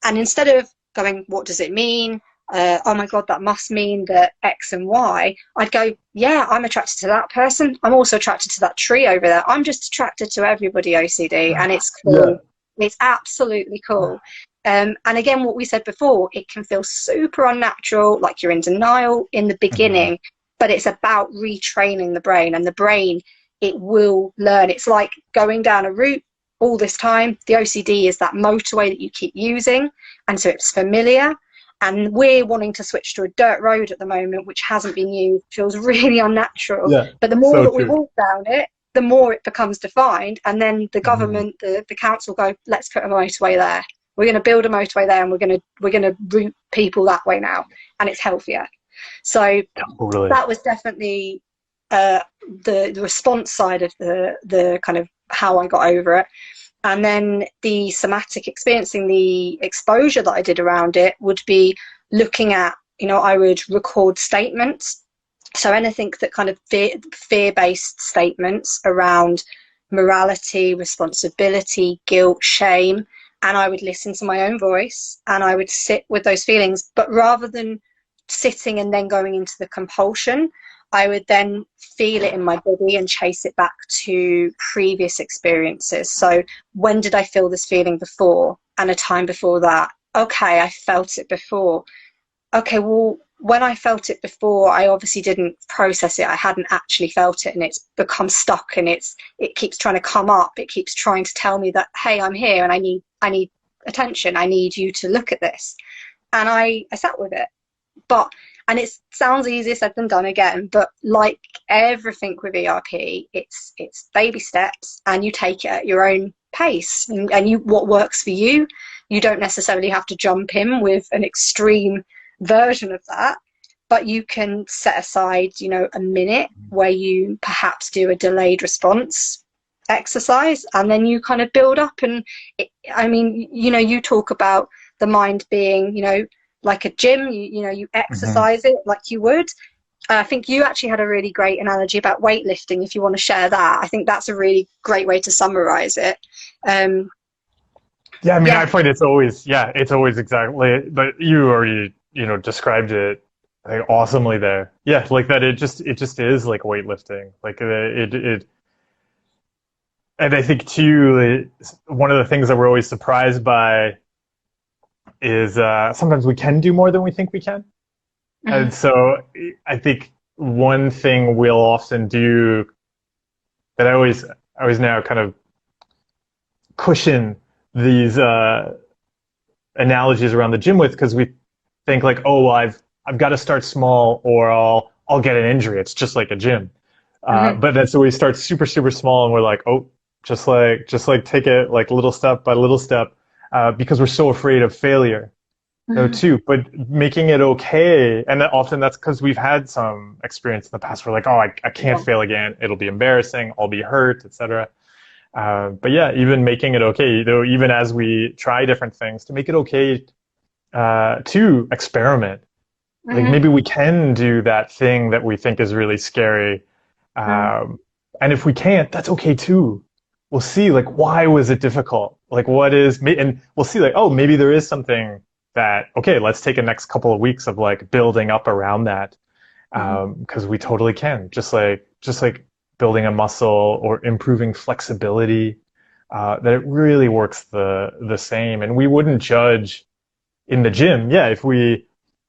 And instead of going, what does it mean? Oh my God, that must mean that X and Y. I'd go, yeah, I'm attracted to that person. I'm also attracted to that tree over there. I'm just attracted to everybody, OCD, and it's cool. Yeah. It's absolutely cool. And again, what we said before, it can feel super unnatural, like you're in denial in the beginning, but it's about retraining the brain, and the brain, it will learn. It's like going down a route all this time. The OCD is that motorway that you keep using, and so it's familiar. And we're wanting to switch to a dirt road at the moment, which hasn't been used, feels really unnatural. Yeah, but the more that we walk down it, the more it becomes defined. And then the government, the council go, let's put a motorway there. We're going to build a motorway there, and we're going to route people that way now, and it's healthier. So that was definitely the response side of the kind of how I got over it. And then the somatic experiencing, the exposure that I did around it would be looking at, I would record statements. So anything that kind of fear-based statements around morality, responsibility, guilt, shame. And I would listen to my own voice and I would sit with those feelings. But rather than sitting and then going into the compulsion, I would then feel it in my body and chase it back to previous experiences. So when did I feel this feeling before? And a time before that. Okay, I felt it before. Okay, well, when I felt it before, I obviously didn't process it. I hadn't actually felt it, and it's become stuck, and it keeps trying to come up. It keeps trying to tell me that, hey, I'm here and I need attention. I need you to look at this. And I sat with it. And it sounds easier said than done again, but like everything with ERP, it's baby steps, and you take it at your own pace, and what works for you. You don't necessarily have to jump in with an extreme version of that, but you can set aside, a minute where you perhaps do a delayed response exercise, and then you kind of build up. And you talk about the mind being, like a gym, you exercise it like you would. I think you actually had a really great analogy about weightlifting. If you want to share that, I think that's a really great way to summarize it. I find it's always exactly, but you already, described it, I think, awesomely there. Yeah, like that. It just is like weightlifting. Like it. And I think too, one of the things that we're always surprised by is sometimes we can do more than we think we can. And so I think one thing we'll often do that I always now kind of cushion these analogies around the gym with, because we think like, oh, well, I've got to start small or I'll get an injury. It's just like a gym. But then so we start super, super small, and we're like, oh, just like take it like little step by little step. Because we're so afraid of failure, too. But making it okay, and often that's because we've had some experience in the past. We're like, oh, I can't fail again. It'll be embarrassing. I'll be hurt, etc. But yeah, even making it okay, though, even as we try different things, to make it okay to experiment. Like maybe we can do that thing that we think is really scary, and if we can't, that's okay too. We'll see, like, why was it difficult? Like, what is, and we'll see, like, oh, maybe there is something that, okay, let's take a next couple of weeks of like building up around that. because we totally can, just like building a muscle or improving flexibility, that it really works the same. And we wouldn't judge in the gym, yeah, if we,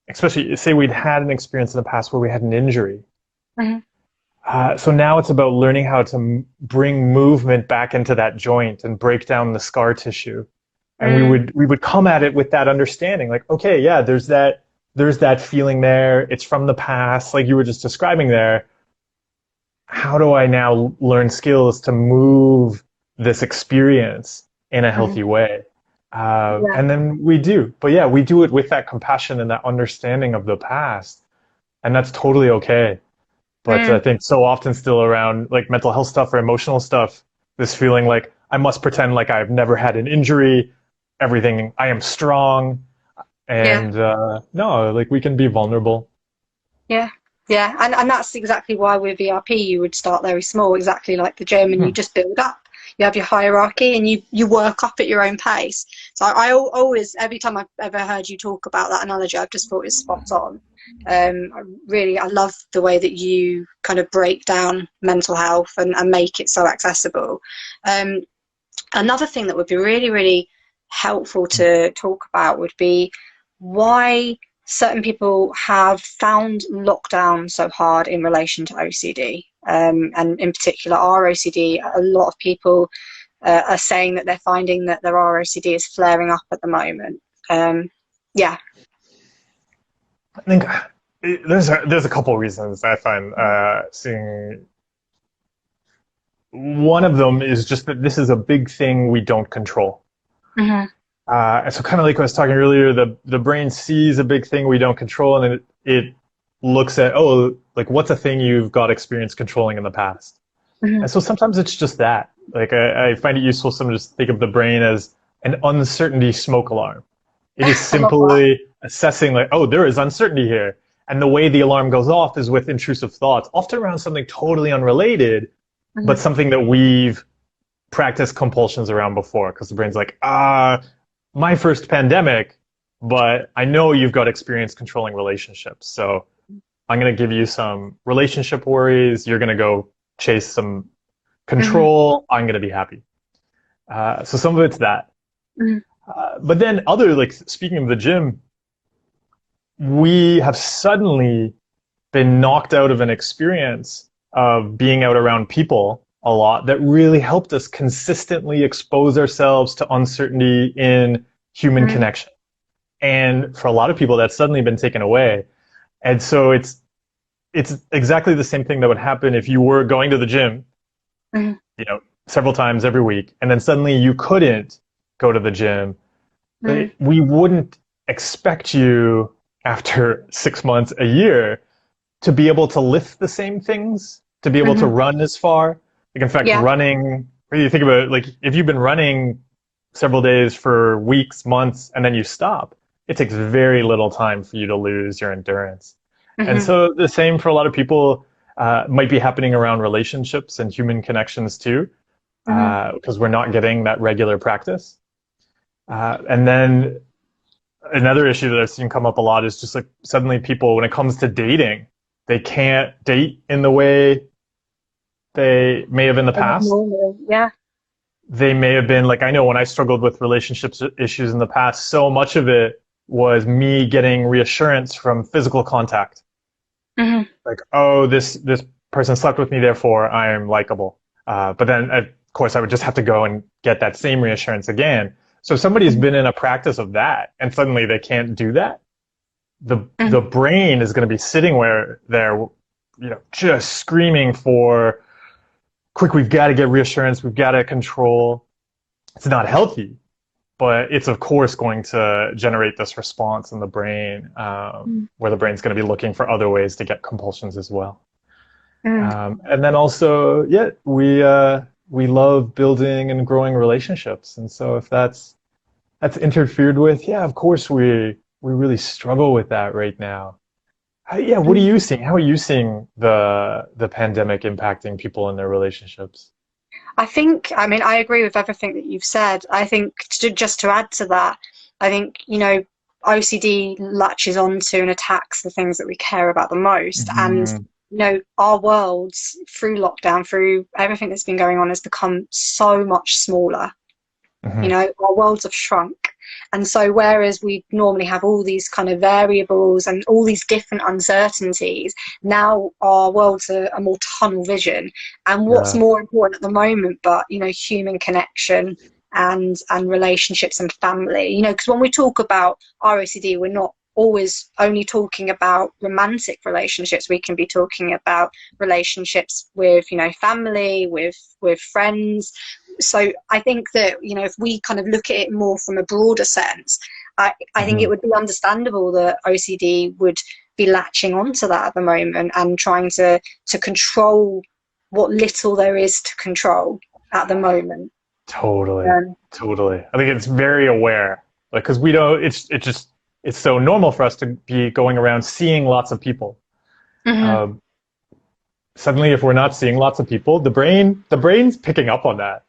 especially say we'd had an experience in the past where we had an injury. Mm-hmm. So now it's about learning how to bring movement back into that joint and break down the scar tissue. And we would come at it with that understanding, like, okay, yeah, there's that feeling there. It's from the past, like you were just describing there. How do I now learn skills to move this experience in a healthy way? Yeah. And then we do. But yeah, we do it with that compassion and that understanding of the past. And that's totally okay. But I think so often still around like mental health stuff or emotional stuff, this feeling like I must pretend like I've never had an injury, everything, I am strong. Yeah. And no, like we can be vulnerable. Yeah. Yeah. And that's exactly why with VRP you would start very small, exactly like the gym, and you just build up. You have your hierarchy and you work up at your own pace. So I always, every time I've ever heard you talk about that analogy, I've just thought it's spot on. I love the way that you kind of break down mental health and make it so accessible. Another thing that would be really, really helpful to talk about would be why certain people have found lockdown so hard in relation to OCD. And in particular, our OCD, a lot of people are saying that they're finding that their ROCD is flaring up at the moment. Yeah. I think there's a couple of reasons I find seeing. One of them is just that this is a big thing we don't control. Mm-hmm. And so kind of like I was talking earlier, the brain sees a big thing we don't control, and it looks at, oh, like what's a thing you've got experience controlling in the past? Mm-hmm. And so sometimes it's just that. Like I find it useful sometimes to think of the brain as an uncertainty smoke alarm. It is I love that. simply assessing like, oh, there is uncertainty here. And the way the alarm goes off is with intrusive thoughts, often around something totally unrelated, but something that we've practiced compulsions around before. Because the brain's like, my first pandemic, but I know you've got experience controlling relationships. So I'm going to give you some relationship worries. You're going to go chase some control. I'm going to be happy. So some of it's that. But then like speaking of the gym, we have suddenly been knocked out of an experience of being out around people a lot that really helped us consistently expose ourselves to uncertainty in human connection. And for a lot of people, that's suddenly been taken away. And so it's exactly the same thing that would happen if you were going to the gym, several times every week, and then suddenly you couldn't go to the gym. We wouldn't expect you after 6 months, a year, to be able to lift the same things, to be able to run as far. Like in fact, running, when you think about it, like if you've been running several days for weeks, months, and then you stop, it takes very little time for you to lose your endurance. And so the same for a lot of people might be happening around relationships and human connections too, because we're not getting that regular practice. And then another issue that I've seen come up a lot is just like suddenly people, when it comes to dating, they can't date in the way they may have in the past. Yeah. They may have been like, I know when I struggled with relationships issues in the past, so much of it was me getting reassurance from physical contact. Like, oh, this person slept with me, therefore I am likable. But then, of course, I would just have to go and get that same reassurance again. So if somebody's been in a practice of that and suddenly they can't do that, the brain is going to be sitting there, just screaming for, quick, we've got to get reassurance, we've got to control. It's not healthy, but it's of course going to generate this response in the brain where the brain's going to be looking for other ways to get compulsions as well. And then also, we love building and growing relationships. And so if that's interfered with, of course we really struggle with that right now. What are you seeing? How are you seeing the pandemic impacting people in their relationships? I agree with everything that you've said. I think just to add to that, I think, OCD latches onto and attacks the things that we care about the most. And, Mhm. our worlds through lockdown, through everything that's been going on, has become so much smaller. Mhm. Our worlds have shrunk. And so whereas we normally have all these kind of variables and all these different uncertainties, now our worlds are more tunnel vision. And what's Yeah. more important at the moment but, human connection and relationships and family. Because when we talk about ROCD, we're not always only talking about romantic relationships. We can be talking about relationships with, family, with friends. So I think that, if we kind of look at it more from a broader sense, I think it Mhm. would be understandable that OCD would be latching onto that at the moment and trying to control what little there is to control at the moment. Totally. Um, Totally. I think it's very aware. Like, because we don't, it's so normal for us to be going around seeing lots of people. mhm. Um, Suddenly, if we're not seeing lots of people, the brain's picking up on that.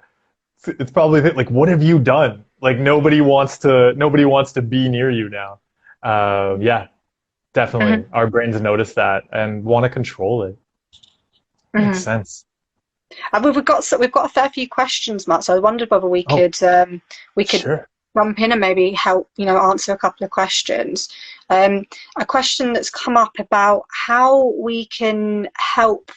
It's probably like, what have you done? Like, nobody wants to be near you now. Yeah, definitely. Mhm. Our brains notice that and want to control it. Makes Mhm. sense. And we've got a fair few questions, Matt. So I wondered whether Oh, we could sure. jump in and maybe help answer a couple of questions. A question that's come up about how we can help.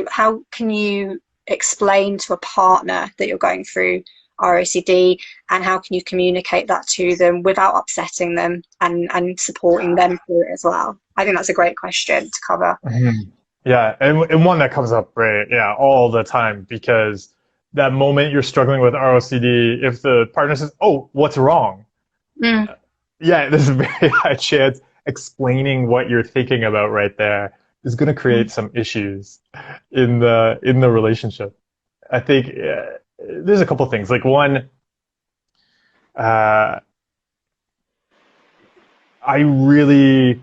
How can you explain to a partner that you're going through ROCD, and how can you communicate that to them without upsetting them and supporting them through it as well? I think that's a great question to cover. Mhm. Yeah, and one that comes up, right? Yeah, all the time, because that moment you're struggling with ROCD, if the partner says, "Oh, what's wrong?" Mm, Yeah, there's a very high chance explaining what you're thinking about right there is going to create mm, some issues in the relationship. I think there's a couple things. Like one, uh, I really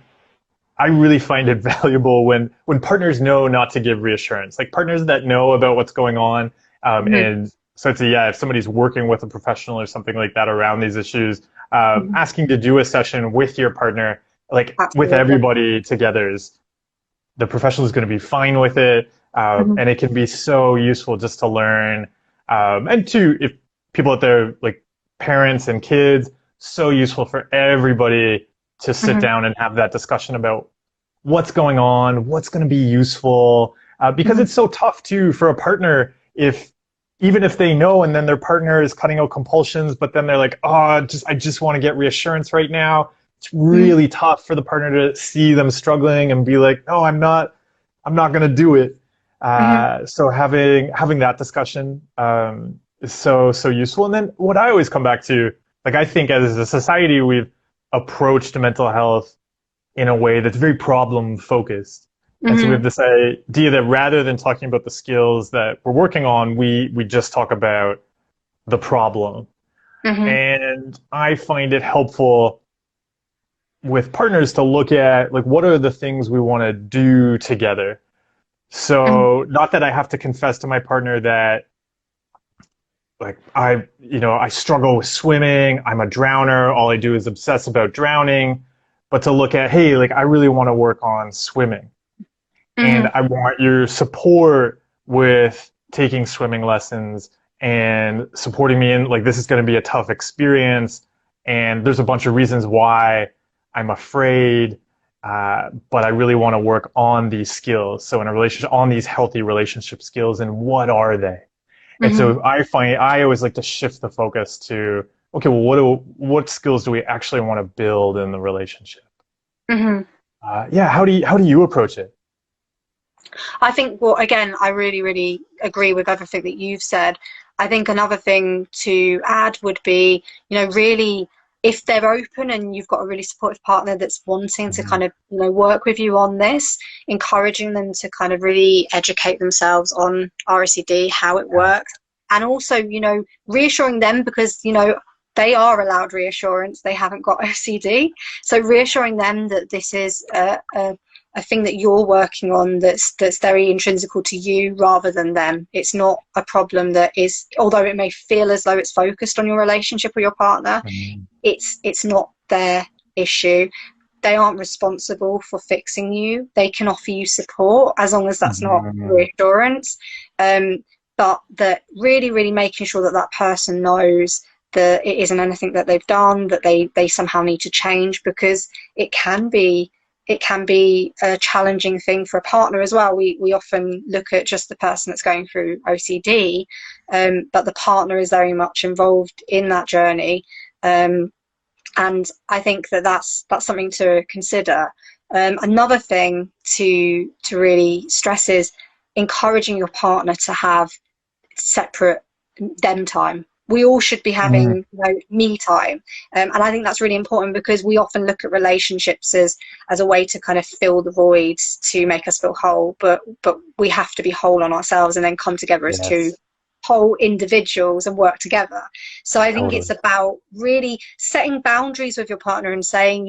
I really find it valuable when partners know not to give reassurance, like partners that know about what's going on. mhm, And so it's yeah, if somebody's working with a professional or something like that around these issues, mhm. asking to do a session with your partner, like with Absolutely. everybody together, is the professional is going to be fine with it, Mhm, and it can be so useful just to learn. And two, if people out there like parents and kids, so useful for everybody to sit mhm, down and have that discussion about what's going on, what's going to be useful, because mhm, it's so tough too for a partner if even if they know and then their partner is cutting out compulsions, but then they're like, oh, I just want to get reassurance right now. It's mhm, really tough for the partner to see them struggling and be like, no, I'm not going to do it. mhm, So having that discussion is so useful. And then what I always come back to, like I think as a society we've approached mental health in a way that's very problem focused. And so we have mhm, this idea that rather than talking about the skills that we're working on, we just talk about the problem. mhm, And I find it helpful with partners to look at like what are the things we want to do together. mhm, So not that I have to confess to my partner that like I struggle with swimming, I'm a drowner, all I do is obsess about drowning, but to look at, hey, like I really want to work on swimming and mhm, I want your support with taking swimming lessons and supporting me in like this is going to be a tough experience and there's a bunch of reasons why I'm afraid, but I really want to work on these skills. So in a relationship, on these healthy relationship skills, and what are they? And mhm, so I find I always like to shift the focus to okay, well, what skills do we actually want to build in the relationship? mhm. Yeah, how do you approach it? I think, well, again, I really, really agree with everything that you've said. I think another thing to add would be, really, if they're open and you've got a really supportive partner that's wanting to Mhm. kind of, work with you on this, encouraging them to kind of really educate themselves on RCD, how it Yeah. works, and also, reassuring them because, they are allowed reassurance. They haven't got OCD. So reassuring them that this is a thing that you're working on that's very intrinsical to you rather than them. It's not a problem that is, although it may feel as though it's focused on your relationship with your partner, Mhm. it's not their issue, they aren't responsible for fixing you. They can offer you support as long as that's not reassurance. But that really, really making sure that that person knows that it isn't anything that they've done, that they somehow need to change, because it can be a challenging thing for a partner as well. We often look at just the person that's going through OCD, but the partner is very much involved in that journey. And I think that that's something to consider. Another thing to really stress is encouraging your partner to have separate them time. We all should be having me time, and I think that's really important, because we often look at relationships as a way to kind of fill the voids, to make us feel whole, but we have to be whole on ourselves and then come together as two whole individuals and work together. So I think it's about really setting boundaries with your partner and saying,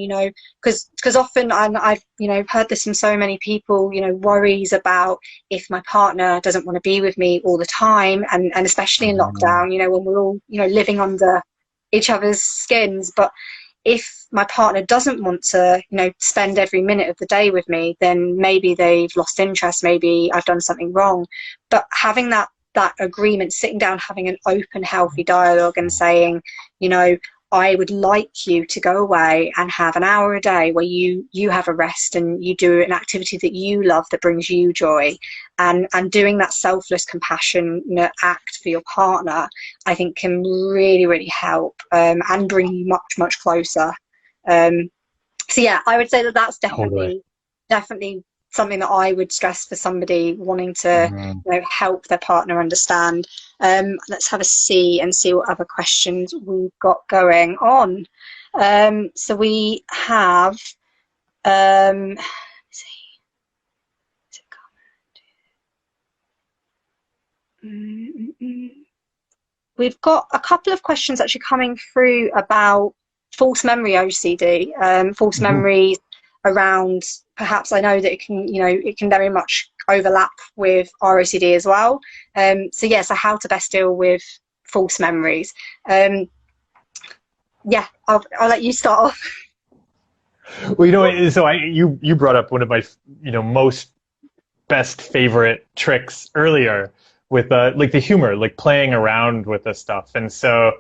because often I've heard this from so many people, worries about if my partner doesn't want to be with me all the time, and especially in lockdown, when we're all living under each other's skins. But if my partner doesn't want to spend every minute of the day with me, then maybe they've lost interest, maybe I've done something wrong. But having that agreement, sitting down, having an open, healthy dialogue and saying, I would like you to go away and have an hour a day where you have a rest and you do an activity that you love, that brings you joy, and doing that selfless, compassionate act for your partner, I think can really, really help, and bring you much, much closer. So yeah, I would say that that's definitely something that I would stress for somebody wanting to help their partner understand. Let's have a see what other questions we've got going on. So we have we've got a couple of questions actually coming through about false memory OCD, false memories around, perhaps, I know that it can very much overlap with ROCD as well. So how to best deal with false memories. I'll let you start off. Well, so you brought up one of my most best favorite tricks earlier with like the humor, like playing around with this stuff. And so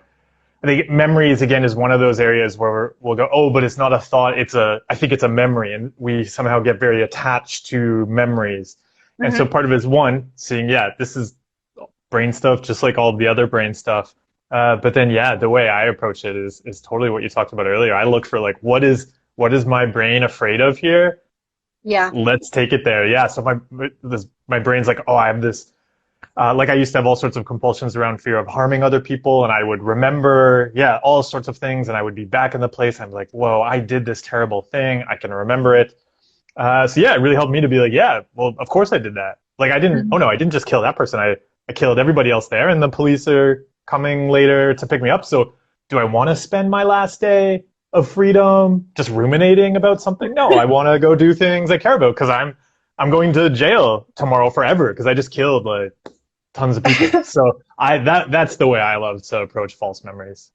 I think memories, again, is one of those areas where we'll go, oh, but it's not a thought, I think it's a memory, and we somehow get very attached to memories. And so part of it is seeing, this is brain stuff, just like all the other brain stuff. But then, the way I approach it is totally what you talked about earlier. I look for, like, what is my brain afraid of here? Yeah. Let's take it there. Yeah. So my brain's like, oh, I have this, like I used to have all sorts of compulsions around fear of harming other people, and I would remember, all sorts of things, and I would be back in the place. I'm like, whoa, I did this terrible thing. I can remember it. It really helped me to be like, well, of course I did that. Like, I didn't just kill that person. I killed everybody else there, and the police are coming later to pick me up. So do I want to spend my last day of freedom just ruminating about something? No, I want to go do things I care about, because I'm going to jail tomorrow forever because I just killed like tons of people. So that's the way I love to approach false memories.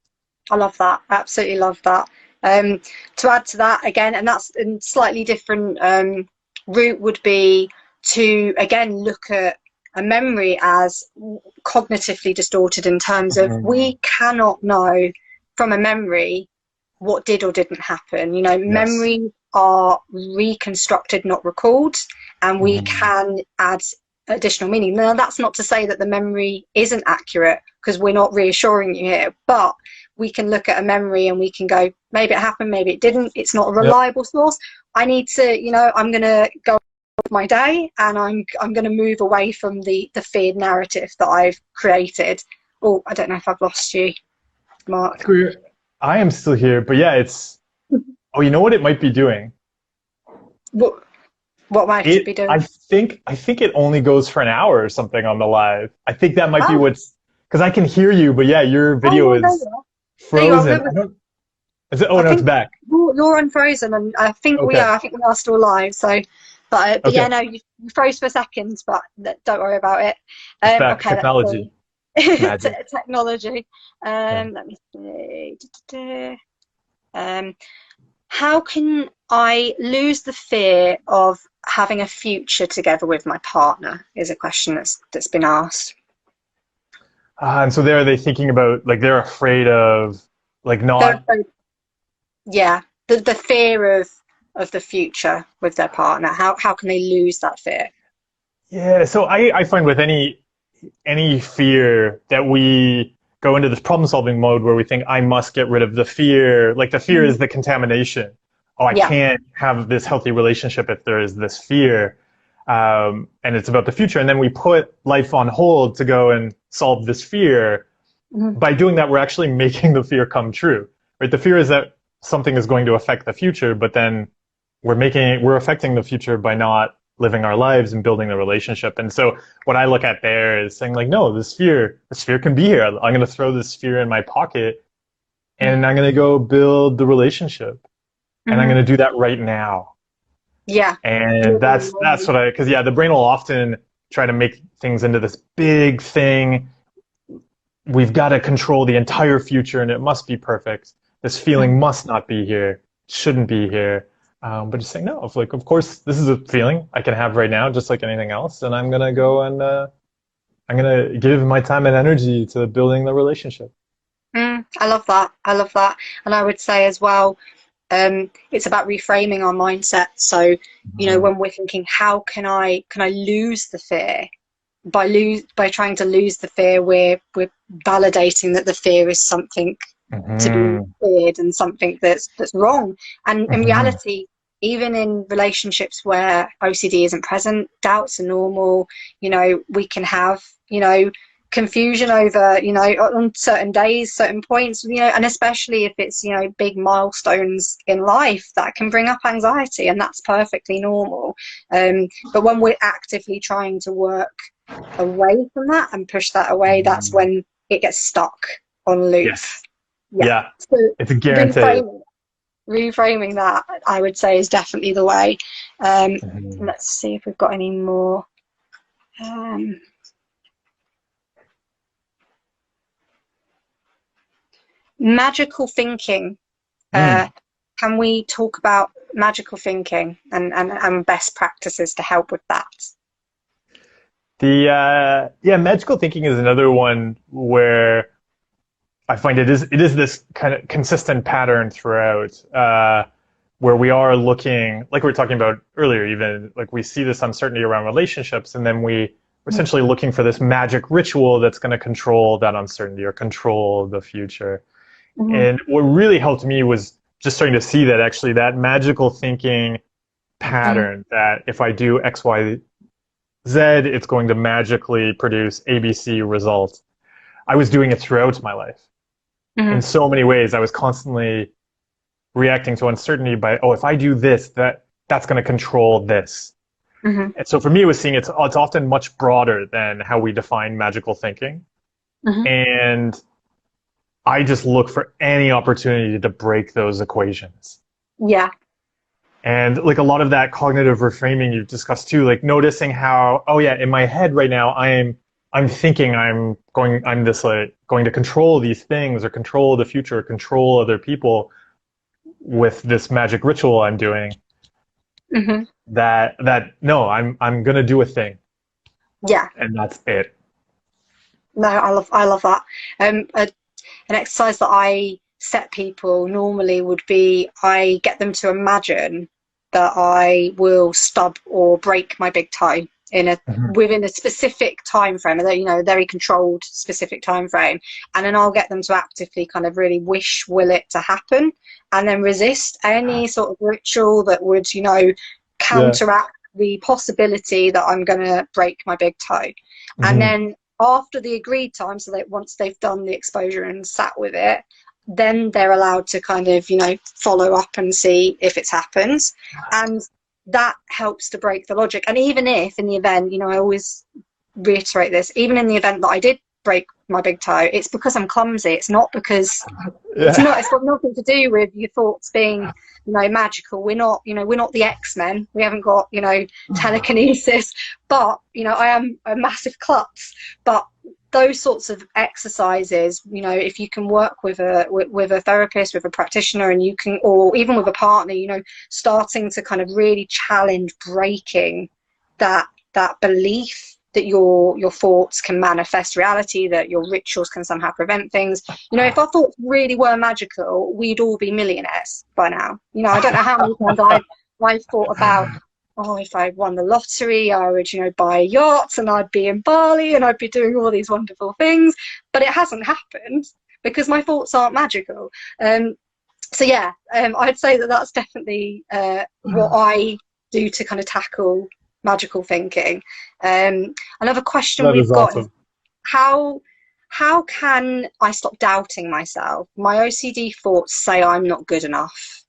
I love that. Absolutely love that. To add to that again, and that's a slightly different route, would be to again look at a memory as cognitively distorted, in terms of we cannot know from a memory what did or didn't happen. Memories are reconstructed, not recalled, and we can add additional meaning. Now, that's not to say that the memory isn't accurate, because we're not reassuring you here, but we can look at a memory and we can go, maybe it happened, maybe it didn't. It's not a reliable source. I need to, I'm going to go with my day, and I'm going to move away from the feared narrative that I've created. Oh, I don't know if I've lost you, Mark. I am still here, but it's, you know what it might be doing? What might it be doing? I think it only goes for an hour or something on the live. I think that might be what's, because I can hear you, but your video is frozen. No, it's back. You're unfrozen, and I think we are. I think we are still live. So, but you froze for seconds, but don't worry about it. Back. Technology. Technology. Let me see. how can I lose the fear of having a future together with my partner, is a question that's been asked. And so there, are they thinking about like they're afraid of like So, not? yeah, the fear of the future with their partner. How can they lose that fear? Yeah. So I find with any fear that we go into this problem solving mode where we think I must get rid of the fear. Like the fear Mhm. is the contamination. Oh, I Yeah. can't have this healthy relationship if there is this fear. And it's about the future. And then we put life on hold to go and solve this fear. Mhm. By doing that, we're actually making the fear come true, right? The fear is that something is going to affect the future, but then we're affecting the future by not living our lives and building the relationship. And so what I look at there is saying like, no, this fear can be here. I'm going to throw this fear in my pocket and I'm going to go build the relationship. And I'm Mhm. going to do that right now. Yeah. And that's what because yeah, the brain will often try to make things into this big thing. We've got to control the entire future and it must be perfect. This feeling must not be here, shouldn't be here. But just saying no, of course, this is a feeling I can have right now, just like anything else. And I'm going to go and I'm going to give my time and energy to building the relationship. I love that. I love that. And I would say as well, it's about reframing our mindset. So, Mhm. when we're thinking, how can I lose the fear? By trying to lose the fear, we're validating that the fear is something to be Mhm. feared and something that's wrong. And in Mhm. reality, even in relationships where OCD isn't present, doubts are normal. We can have confusion over on certain days, certain points, and especially if it's big milestones in life, that can bring up anxiety, and that's perfectly normal. But when we're actively trying to work away from that and push that away, that's Mhm. when it gets stuck on loop. Yes. Yeah. Yeah. So It's guaranteed. reframing that, I would say, is definitely the way. Mhm. Let's see if we've got any more. Um, Magical thinking. Uh, Mm. can we talk about magical thinking and best practices to help with that? The yeah, magical thinking is another one where I find it is this kind of consistent pattern throughout, where we are looking, like we were talking about earlier, even like we see this uncertainty around relationships, and then we're essentially looking for this magic ritual that's going to control that uncertainty or control the future. Mm-hmm. And what really helped me was just starting to see that actually that magical thinking pattern that if I do X, Y, Z, it's going to magically produce ABC results. I was doing it throughout my life. In Mm-hmm. so many ways, I was constantly reacting to uncertainty by, oh, if I do this, that's going to control this. Mm-hmm. And so for me, it was seeing it's often much broader than how we define magical thinking. Mm-hmm. And I just look for any opportunity to break those equations. Yeah. And like a lot of that cognitive reframing you've discussed too, like noticing how, oh yeah, in my head right now, I'm thinking I'm this like going to control these things or control the future, or control other people with this magic ritual I'm doing. Mm-hmm. That no, I'm gonna do a thing, Yeah. and that's it. No, I love that. An exercise that I set people normally would be, I get them to imagine that I will stub or break my big toe in a Mhm. within a specific time frame, a very controlled specific time frame, and then I'll get them to actively kind of really will it to happen, and then resist any sort of ritual that would Yeah. counteract the possibility that I'm going to break my big toe. And Mhm. then after the agreed time, so that once they've done the exposure and sat with it, then they're allowed to kind of follow up and see if it's happened. And that helps to break the logic. And even if in the event, I always reiterate this, even in the event that I did break my big toe, it's because I'm clumsy. It's not because Yeah. it's got nothing to do with your thoughts being magical. We're not the X-Men. We haven't got telekinesis, but I am a massive klutz. But those sorts of exercises, you know, if you can work with a therapist, with a practitioner, and you can, or even with a partner, you know, starting to kind of really challenge breaking that belief that your thoughts can manifest reality, that your rituals can somehow prevent things. You know, if our thoughts really were magical, we'd all be millionaires by now. You know, I don't know how many times I've thought about, oh, if I won the lottery, I would, you know, buy a yacht and I'd be in Bali and I'd be doing all these wonderful things. But it hasn't happened because my thoughts aren't magical. So yeah, I'd say that that's definitely what I do to kind of tackle magical thinking. Another question That we've is got awesome. is how can I stop doubting myself? My OCD thoughts say I'm not good enough.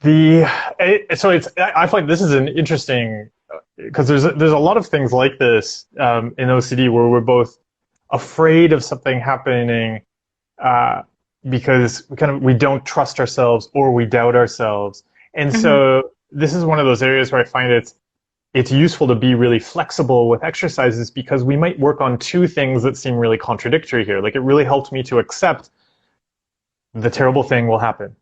I find this is an interesting, because there's a lot of things like this in OCD where we're both afraid of something happening because we don't trust ourselves or we doubt ourselves. And so this is one of those areas where I find it's useful to be really flexible with exercises, because we might work on two things that seem really contradictory here. Like, it really helped me to accept the terrible thing will happen.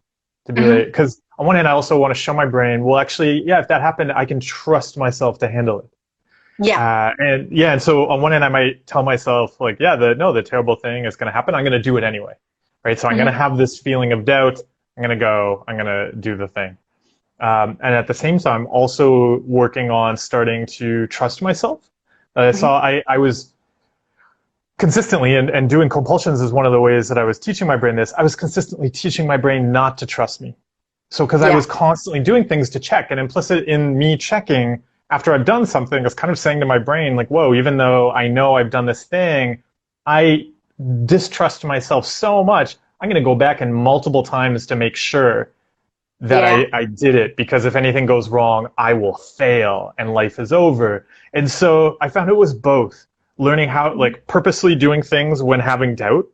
To be like, because on one hand, I also want to show my brain, well, actually, yeah, if that happened, I can trust myself to handle it. Yeah. And so on one hand, I might tell myself, like, yeah, the terrible thing is going to happen. I'm going to do it anyway, right? So I'm going to have this feeling of doubt. I'm going to do the thing. And at the same time, also working on starting to trust myself. So I was consistently, and doing compulsions is one of the ways that I was teaching my brain this. I was consistently teaching my brain not to trust me. So, because I was constantly doing things to check, and implicit in me checking after I've done something is kind of saying to my brain, like, whoa, even though I know I've done this thing, I distrust myself so much, I'm going to go back and multiple times to make sure that I did it, because if anything goes wrong, I will fail and life is over. And so I found it was both learning how, like, purposely doing things when having doubt.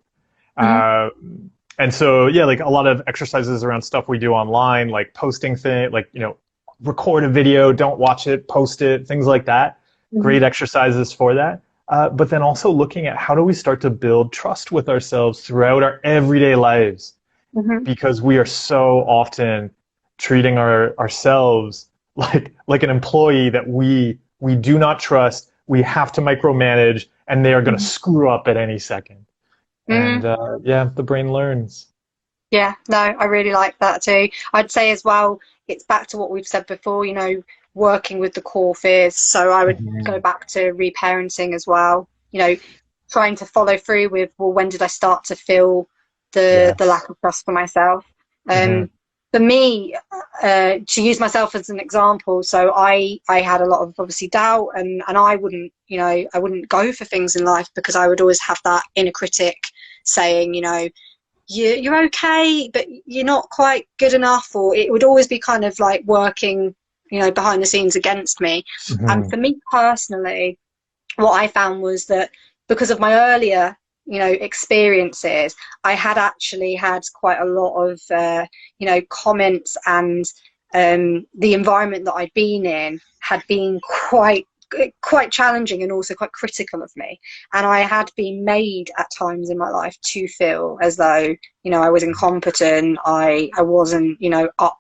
And so, yeah, like a lot of exercises around stuff we do online, like posting things, like, you know, record a video, don't watch it, post it, things like that. Great exercises for that. But then also looking at how do we start to build trust with ourselves throughout our everyday lives, because we are so often treating ourselves like an employee that we do not trust, we have to micromanage, and they are going to screw up at any second. And yeah, the brain learns. Yeah, no, I really like that too. I'd say as well, it's back to what we've said before, you know, working with the core fears. So I would go back to reparenting as well, you know, trying to follow through with, well, when did I start to feel the lack of trust for myself? For me, to use myself as an example, so I had a lot of obviously doubt, and I wouldn't, you know, I wouldn't go for things in life because I would always have that inner critic saying, you know, you're okay, but you're not quite good enough, or it would always be kind of like working, you know, behind the scenes against me. And for me personally, what I found was that because of my earlier, you know, experiences, I had actually had quite a lot of, you know, comments, and the environment that I'd been in had been quite challenging and also quite critical of me, and I had been made at times in my life to feel as though, you know, I was incompetent, I wasn't, you know, up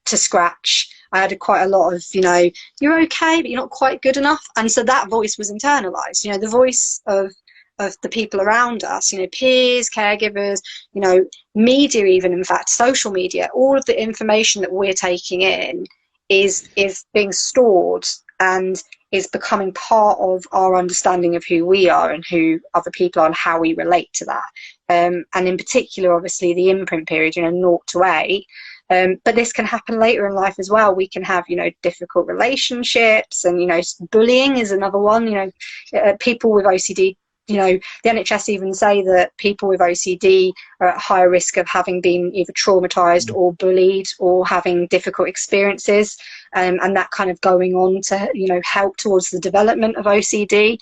to scratch. I had quite a lot of, you know, you're okay but you're not quite good enough. And so that voice was internalized, you know, the voice of the people around us, you know, peers, caregivers, you know, media, even, in fact, social media. All of the information that we're taking in is being stored and is becoming part of our understanding of who we are and who other people are and how we relate to that. And in particular, obviously, the imprint period, you know, 0 to 8. But this can happen later in life as well. We can have, you know, difficult relationships, and, you know, bullying is another one. You know, people with OCD, you know, the NHS even say that people with OCD are at higher risk of having been either traumatized or bullied or having difficult experiences, and that kind of going on to, you know, help towards the development of OCD.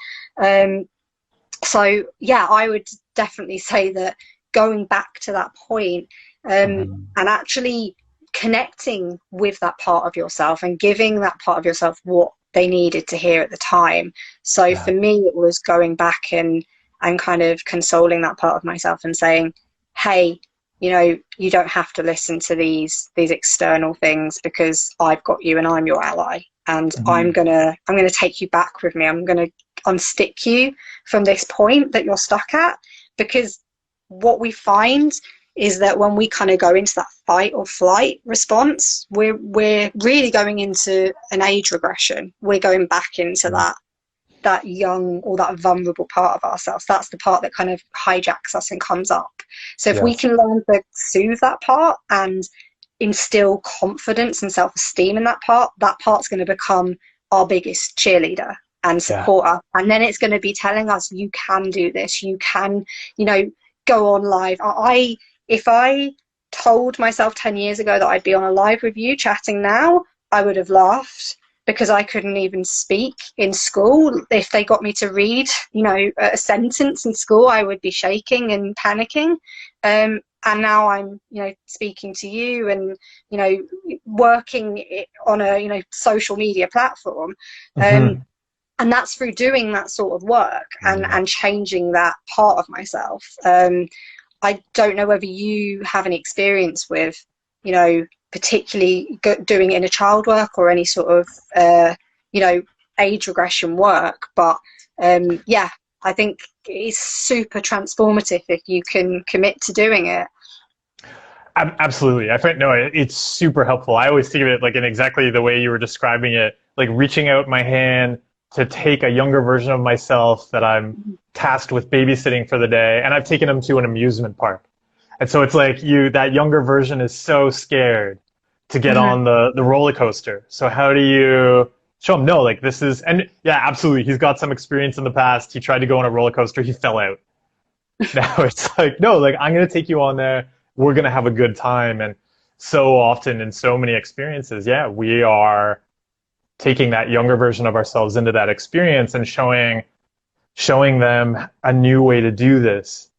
So yeah, I would definitely say that going back to that point, and actually connecting with that part of yourself and giving that part of yourself what they needed to hear at the time. So for me, it was going back and kind of consoling that part of myself and saying, hey, you know, you don't have to listen to these external things, because I've got you and I'm your ally, and I'm gonna take you back with me. I'm gonna unstick you from this point that you're stuck at, because what we find is that when we kind of go into that fight or flight response, we're really going into an age regression. We're going back into that young or that vulnerable part of ourselves. That's the part that kind of hijacks us and comes up. So if we can learn to soothe that part and instill confidence and self-esteem in that part's going to become our biggest cheerleader and supporter. And then it's going to be telling us, you can do this, you can, you know, go on live. If I told myself 10 years ago that I'd be on a live with you chatting now, I would have laughed, because I couldn't even speak in school. If they got me to read, you know, a sentence in school, I would be shaking and panicking. And now I'm, you know, speaking to you and, you know, working on a, you know, social media platform. And that's through doing that sort of work and changing that part of myself. I don't know whether you have any experience with, you know, particularly doing inner child work or any sort of, you know, age regression work. But yeah, I think it's super transformative if you can commit to doing it. Absolutely. I find, no, it's super helpful. I always think of it like in exactly the way you were describing it, like reaching out my hand to take a younger version of myself that I'm tasked with babysitting for the day, and I've taken them to an amusement park. And so it's like that younger version is so scared to get on the roller coaster. So how do you show him, no, like this is, and yeah, absolutely. He's got some experience in the past. He tried to go on a roller coaster. He fell out. Now it's like, no, like I'm going to take you on there. We're going to have a good time. And so often in so many experiences, we are taking that younger version of ourselves into that experience and showing them a new way to do this.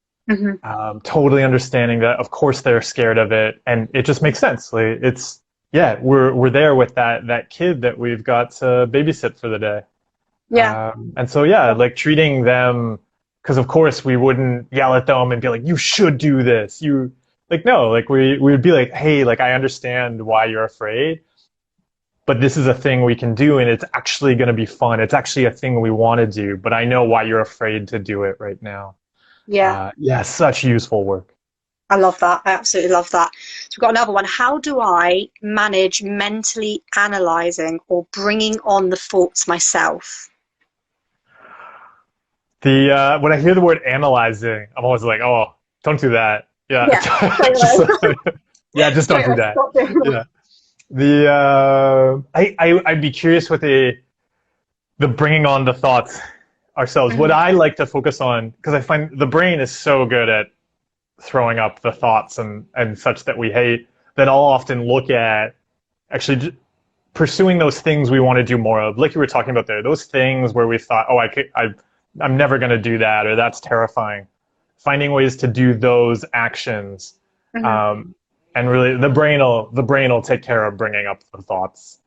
Totally understanding that, of course, they're scared of it, and it just makes sense. Like, it's we're there with that kid that we've got to babysit for the day. And so like treating them, because of course we wouldn't yell at them and be like, you should do this. You like, no, like we would be like, hey, like I understand why you're afraid, but this is a thing we can do, and it's actually going to be fun. It's actually a thing we want to do, but I know why you're afraid to do it right now. Such useful work. I love that. I absolutely love that. So we've got another one. How do I manage mentally analyzing or bringing on the thoughts myself? When I hear the word analyzing, I'm always like, oh, don't do that. Just don't do that. I'd be curious with the bringing on the thoughts ourselves. What I like to focus on, because I find the brain is so good at throwing up the thoughts and such that we hate, that I'll often look at actually pursuing those things we want to do more of, like you were talking about there, those things where we thought, oh, I'm never going to do that, or that's terrifying. Finding ways to do those actions, and really the brain will take care of bringing up the thoughts.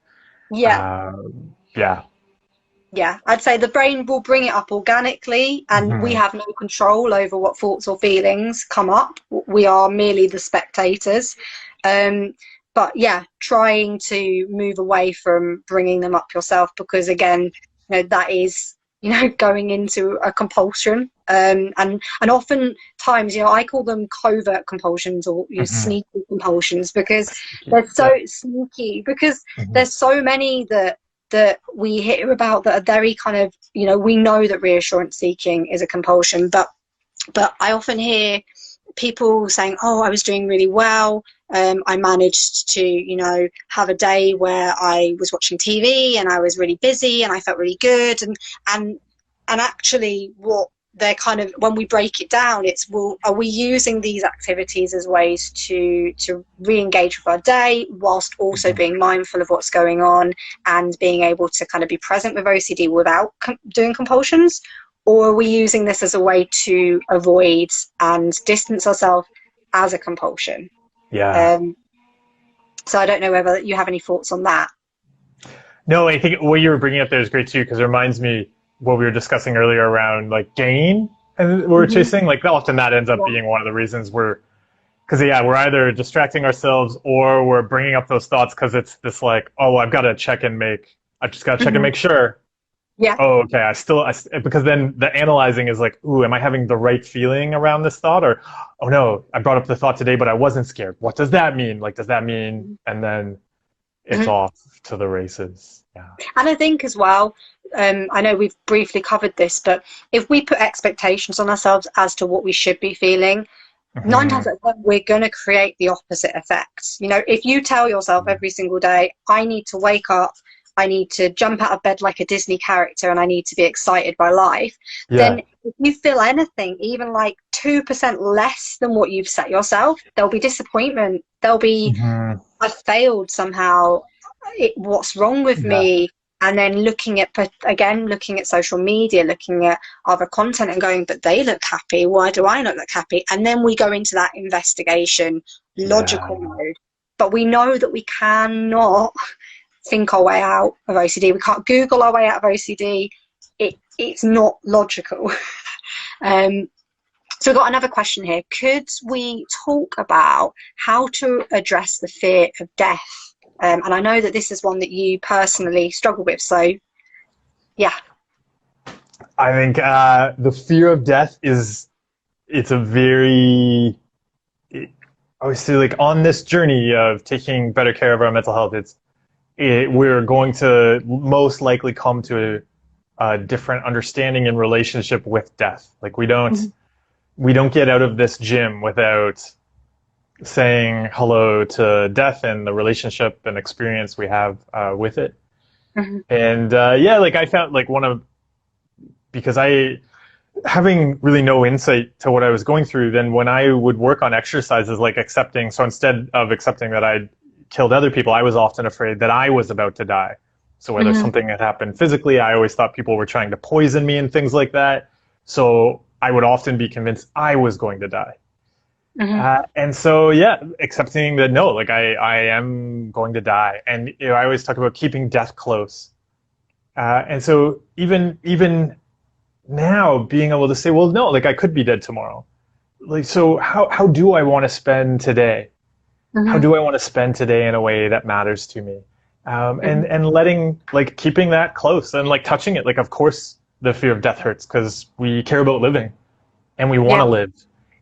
Yeah, I'd say the brain will bring it up organically, and we have no control over what thoughts or feelings come up. We are merely the spectators. But yeah, trying to move away from bringing them up yourself, because again, you know, that is, you know, going into a compulsion. And oftentimes, you know, I call them covert compulsions, or you know, sneaky compulsions, because they're so sneaky, because there's so many that we hear about that are very kind of, you know, we know that reassurance seeking is a compulsion, but I often hear people saying, oh, I was doing really well. I managed to, you know, have a day where I was watching TV and I was really busy and I felt really good. And actually what they're kind of, when we break it down, it's, well, are we using these activities as ways to re-engage with our day whilst also being mindful of what's going on and being able to kind of be present with OCD without doing compulsions? Or are we using this as a way to avoid and distance ourselves as a compulsion? So I don't know whether you have any thoughts on that. No, I think what you were bringing up there is great too, because it reminds me what we were discussing earlier around like gain and we're Hmm. chasing. Like often that ends up Yeah. being one of the reasons because yeah, we're either distracting ourselves or we're bringing up those thoughts because it's this like, oh, I just got to check and Hmm. make sure. Yeah. Oh, okay, because then the analyzing is like, ooh, am I having the right feeling around this thought? Or, oh no, I brought up the thought today, but I wasn't scared. What does that mean? Like, does that mean, and then it's Mhm. off to the races. Yeah. And I think as well, I know we've briefly covered this, but if we put expectations on ourselves as to what we should be feeling, nine Hmm. times out of 10, we're going to create the opposite effect. You know, if you tell yourself every single day, I need to wake up, I need to jump out of bed like a Disney character, and I need to be excited by life, Yeah. then if you feel anything, even like 2% less than what you've set yourself, there'll be disappointment. There'll be, Hmm. I failed somehow. What's wrong with Yeah. me? And then looking at social media, looking at other content and going, but they look happy. Why do I not look happy? And then we go into that investigation, logical Yeah. mode. But we know that we cannot think our way out of OCD. We can't Google our way out of OCD. It's not logical. um, so we've got another question here. Could we talk about how to address the fear of death? And I know that this is one that you personally struggle with. So, yeah. I think the fear of death it's a very, obviously, like on this journey of taking better care of our mental health, we're going to most likely come to a different understanding and relationship with death. Like Mhm. we don't get out of this gym without saying hello to death and the relationship and experience we have with it. Mhm. And yeah, like I found like because I, having really no insight to what I was going through, then when I would work on exercises like accepting, so instead of accepting that I'd killed other people, I was often afraid that I was about to die. So whether Mhm. something had happened physically, I always thought people were trying to poison me and things like that. So I would often be convinced I was going to die. Mhm. And so, yeah, accepting that no, like I am going to die. And you know, I always talk about keeping death close. And so even now being able to say, well, no, like I could be dead tomorrow. Like, so how do I want to spend today? How Mhm. do I want to spend today in a way that matters to me? Mhm. And letting, like, keeping that close and like touching it. Like, of course, the fear of death hurts because we care about living and we want Yeah. to live.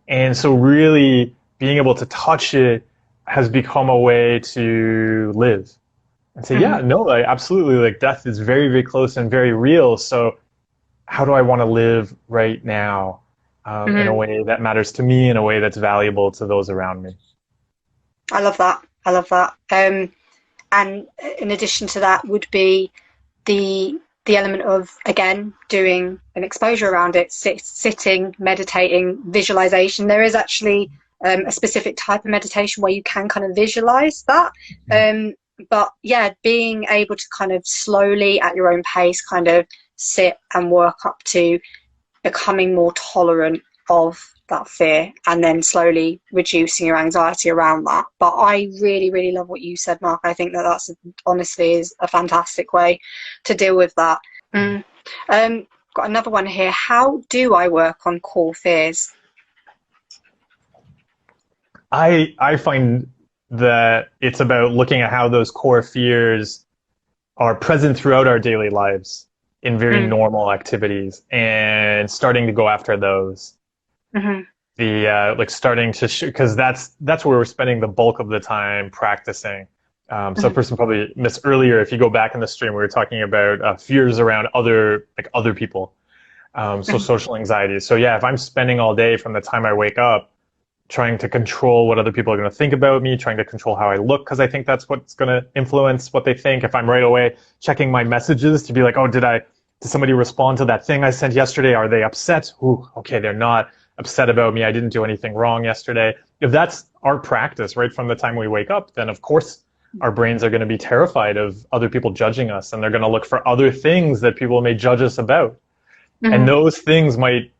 And so really being able to touch it has become a way to live and say, yeah, Mhm. no, like, absolutely. Like death is very, very close and very real. So how do I want to live right now in a Mhm. way that matters to me, in a way that's valuable to those around me? I love that. I love that. And in addition to that would be the element of again doing an exposure around it, sitting, meditating, visualization. There is actually a specific type of meditation where you can kind of visualize that. Um, but yeah, being able to kind of slowly at your own pace kind of sit and work up to becoming more tolerant of that fear and then slowly reducing your anxiety around that. But I really, really love what you said, Mark. I think that that's honestly is a fantastic way to deal with that. Mm. Got another one here. How do I work on core fears? I find that it's about looking at how those core fears are present throughout our daily lives in very Mm. normal activities and starting to go after those. Hmm. The like starting to because that's where we're spending the bulk of the time practicing. So a Hmm. person probably missed earlier. If you go back in the stream, we were talking about fears around other people. So Hmm. social anxiety. So yeah, if I'm spending all day from the time I wake up trying to control what other people are going to think about me, trying to control how I look because I think that's what's going to influence what they think. If I'm right away checking my messages to be like, oh, did somebody respond to that thing I sent yesterday? Are they upset? Ooh, okay, they're not upset about me. I didn't do anything wrong yesterday. If that's our practice right from the time we wake up, then of course our brains are going to be terrified of other people judging us and they're going to look for other things that people may judge us about. And Hmm. those things might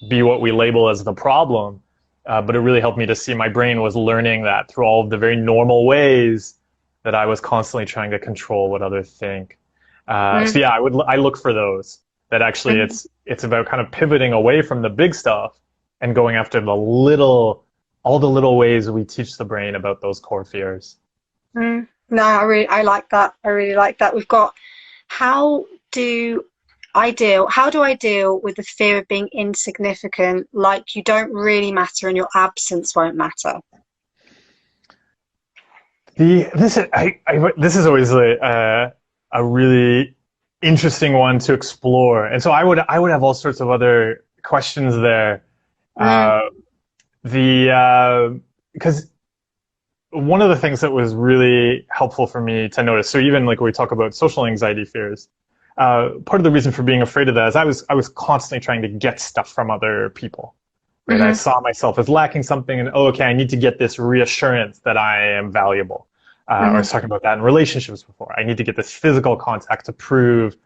be what we label as the problem. But it really helped me to see my brain was learning that through all of the very normal ways that I was constantly trying to control what others think. So yeah, I look for those that actually it's about kind of pivoting away from the big stuff and going after all the little ways we teach the brain about those core fears. No, I like that. I really like that. We've got how do how do I deal with the fear of being insignificant, like you don't really matter and your absence won't matter? This is always a really interesting one to explore, and so I would have all sorts of other questions there. Because one of the things that was really helpful for me to notice, so even like when we talk about social anxiety fears, part of the reason for being afraid of that is I was constantly trying to get stuff from other people. Right? I saw myself as lacking something, and okay, I need to get this reassurance that I am valuable. Or I was talking about that in relationships before. I need to get this physical contact to prove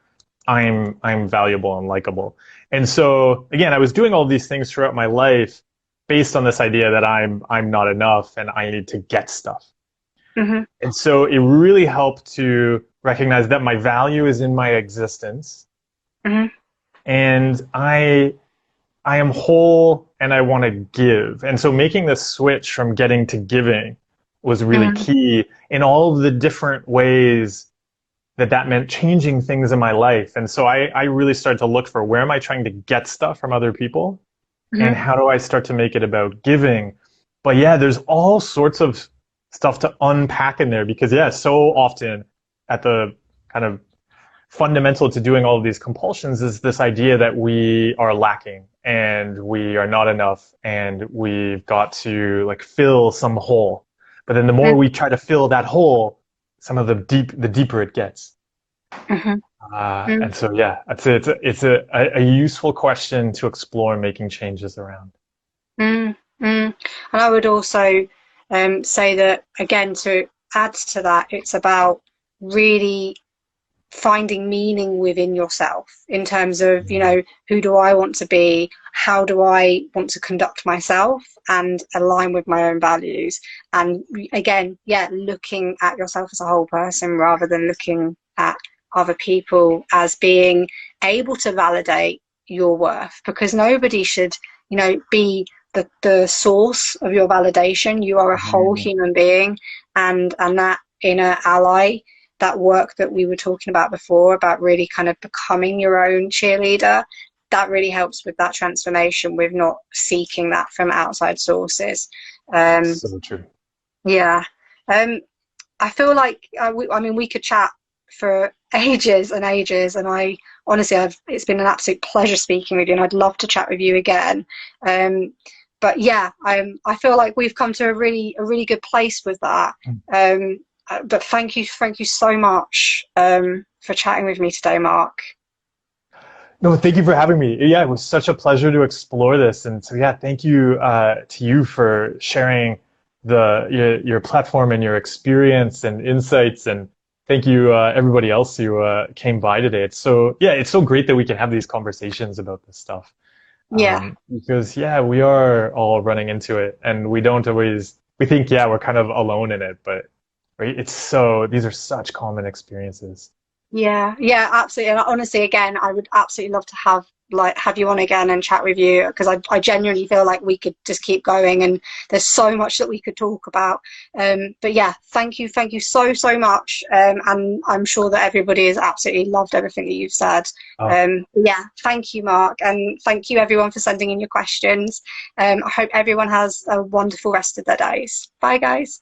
I'm valuable and likable. And so again, I was doing all these things throughout my life based on this idea that I'm not enough and I need to get stuff. And so it really helped to recognize that my value is in my existence, and I am whole and I want to give. And so making the switch from getting to giving was really key in all of the different ways that meant changing things in my life. And so I really started to look for, where am I trying to get stuff from other people? And how do I start to make it about giving? But yeah, there's all sorts of stuff to unpack in there, because yeah, so often at the kind of fundamental to doing all of these compulsions is this idea that we are lacking and we are not enough and we've got to like fill some hole. But then the more we try to fill that hole, some of the deeper it gets. And so yeah, it's a useful question to explore making changes around. And I would also say that, again, to add to that, it's about really finding meaning within yourself in terms of, you know, who do I want to be? How do I want to conduct myself and align with my own values? And again, yeah, looking at yourself as a whole person rather than looking at other people as being able to validate your worth, because nobody should, you know, be the source of your validation. You are a whole human being, and that inner ally, that work that we were talking about before, about really kind of becoming your own cheerleader, that really helps with that transformation, with not seeking that from outside sources. So true. Yeah. I feel like, I mean, we could chat for ages and ages, and I honestly, it's been an absolute pleasure speaking with you, and I'd love to chat with you again. But yeah, I feel like we've come to a really good place with that. But thank you so much for chatting with me today, Mark. No, thank you for having me. Yeah, it was such a pleasure to explore this. And so yeah, thank you to you for sharing your platform and your experience and insights. And thank you everybody else who came by today. It's so great that we can have these conversations about this stuff. Yeah. Because yeah, we are all running into it, and we think, yeah, we're kind of alone in it, but right, these are such common experiences. Yeah, absolutely. And honestly, again, I would absolutely love to have you on again and chat with you, because I genuinely feel like we could just keep going, and there's so much that we could talk about. But yeah, thank you so much. And I'm sure that everybody has absolutely loved everything that you've said. Yeah, thank you, Mark, and thank you everyone for sending in your questions. I hope everyone has a wonderful rest of their days. Bye, guys.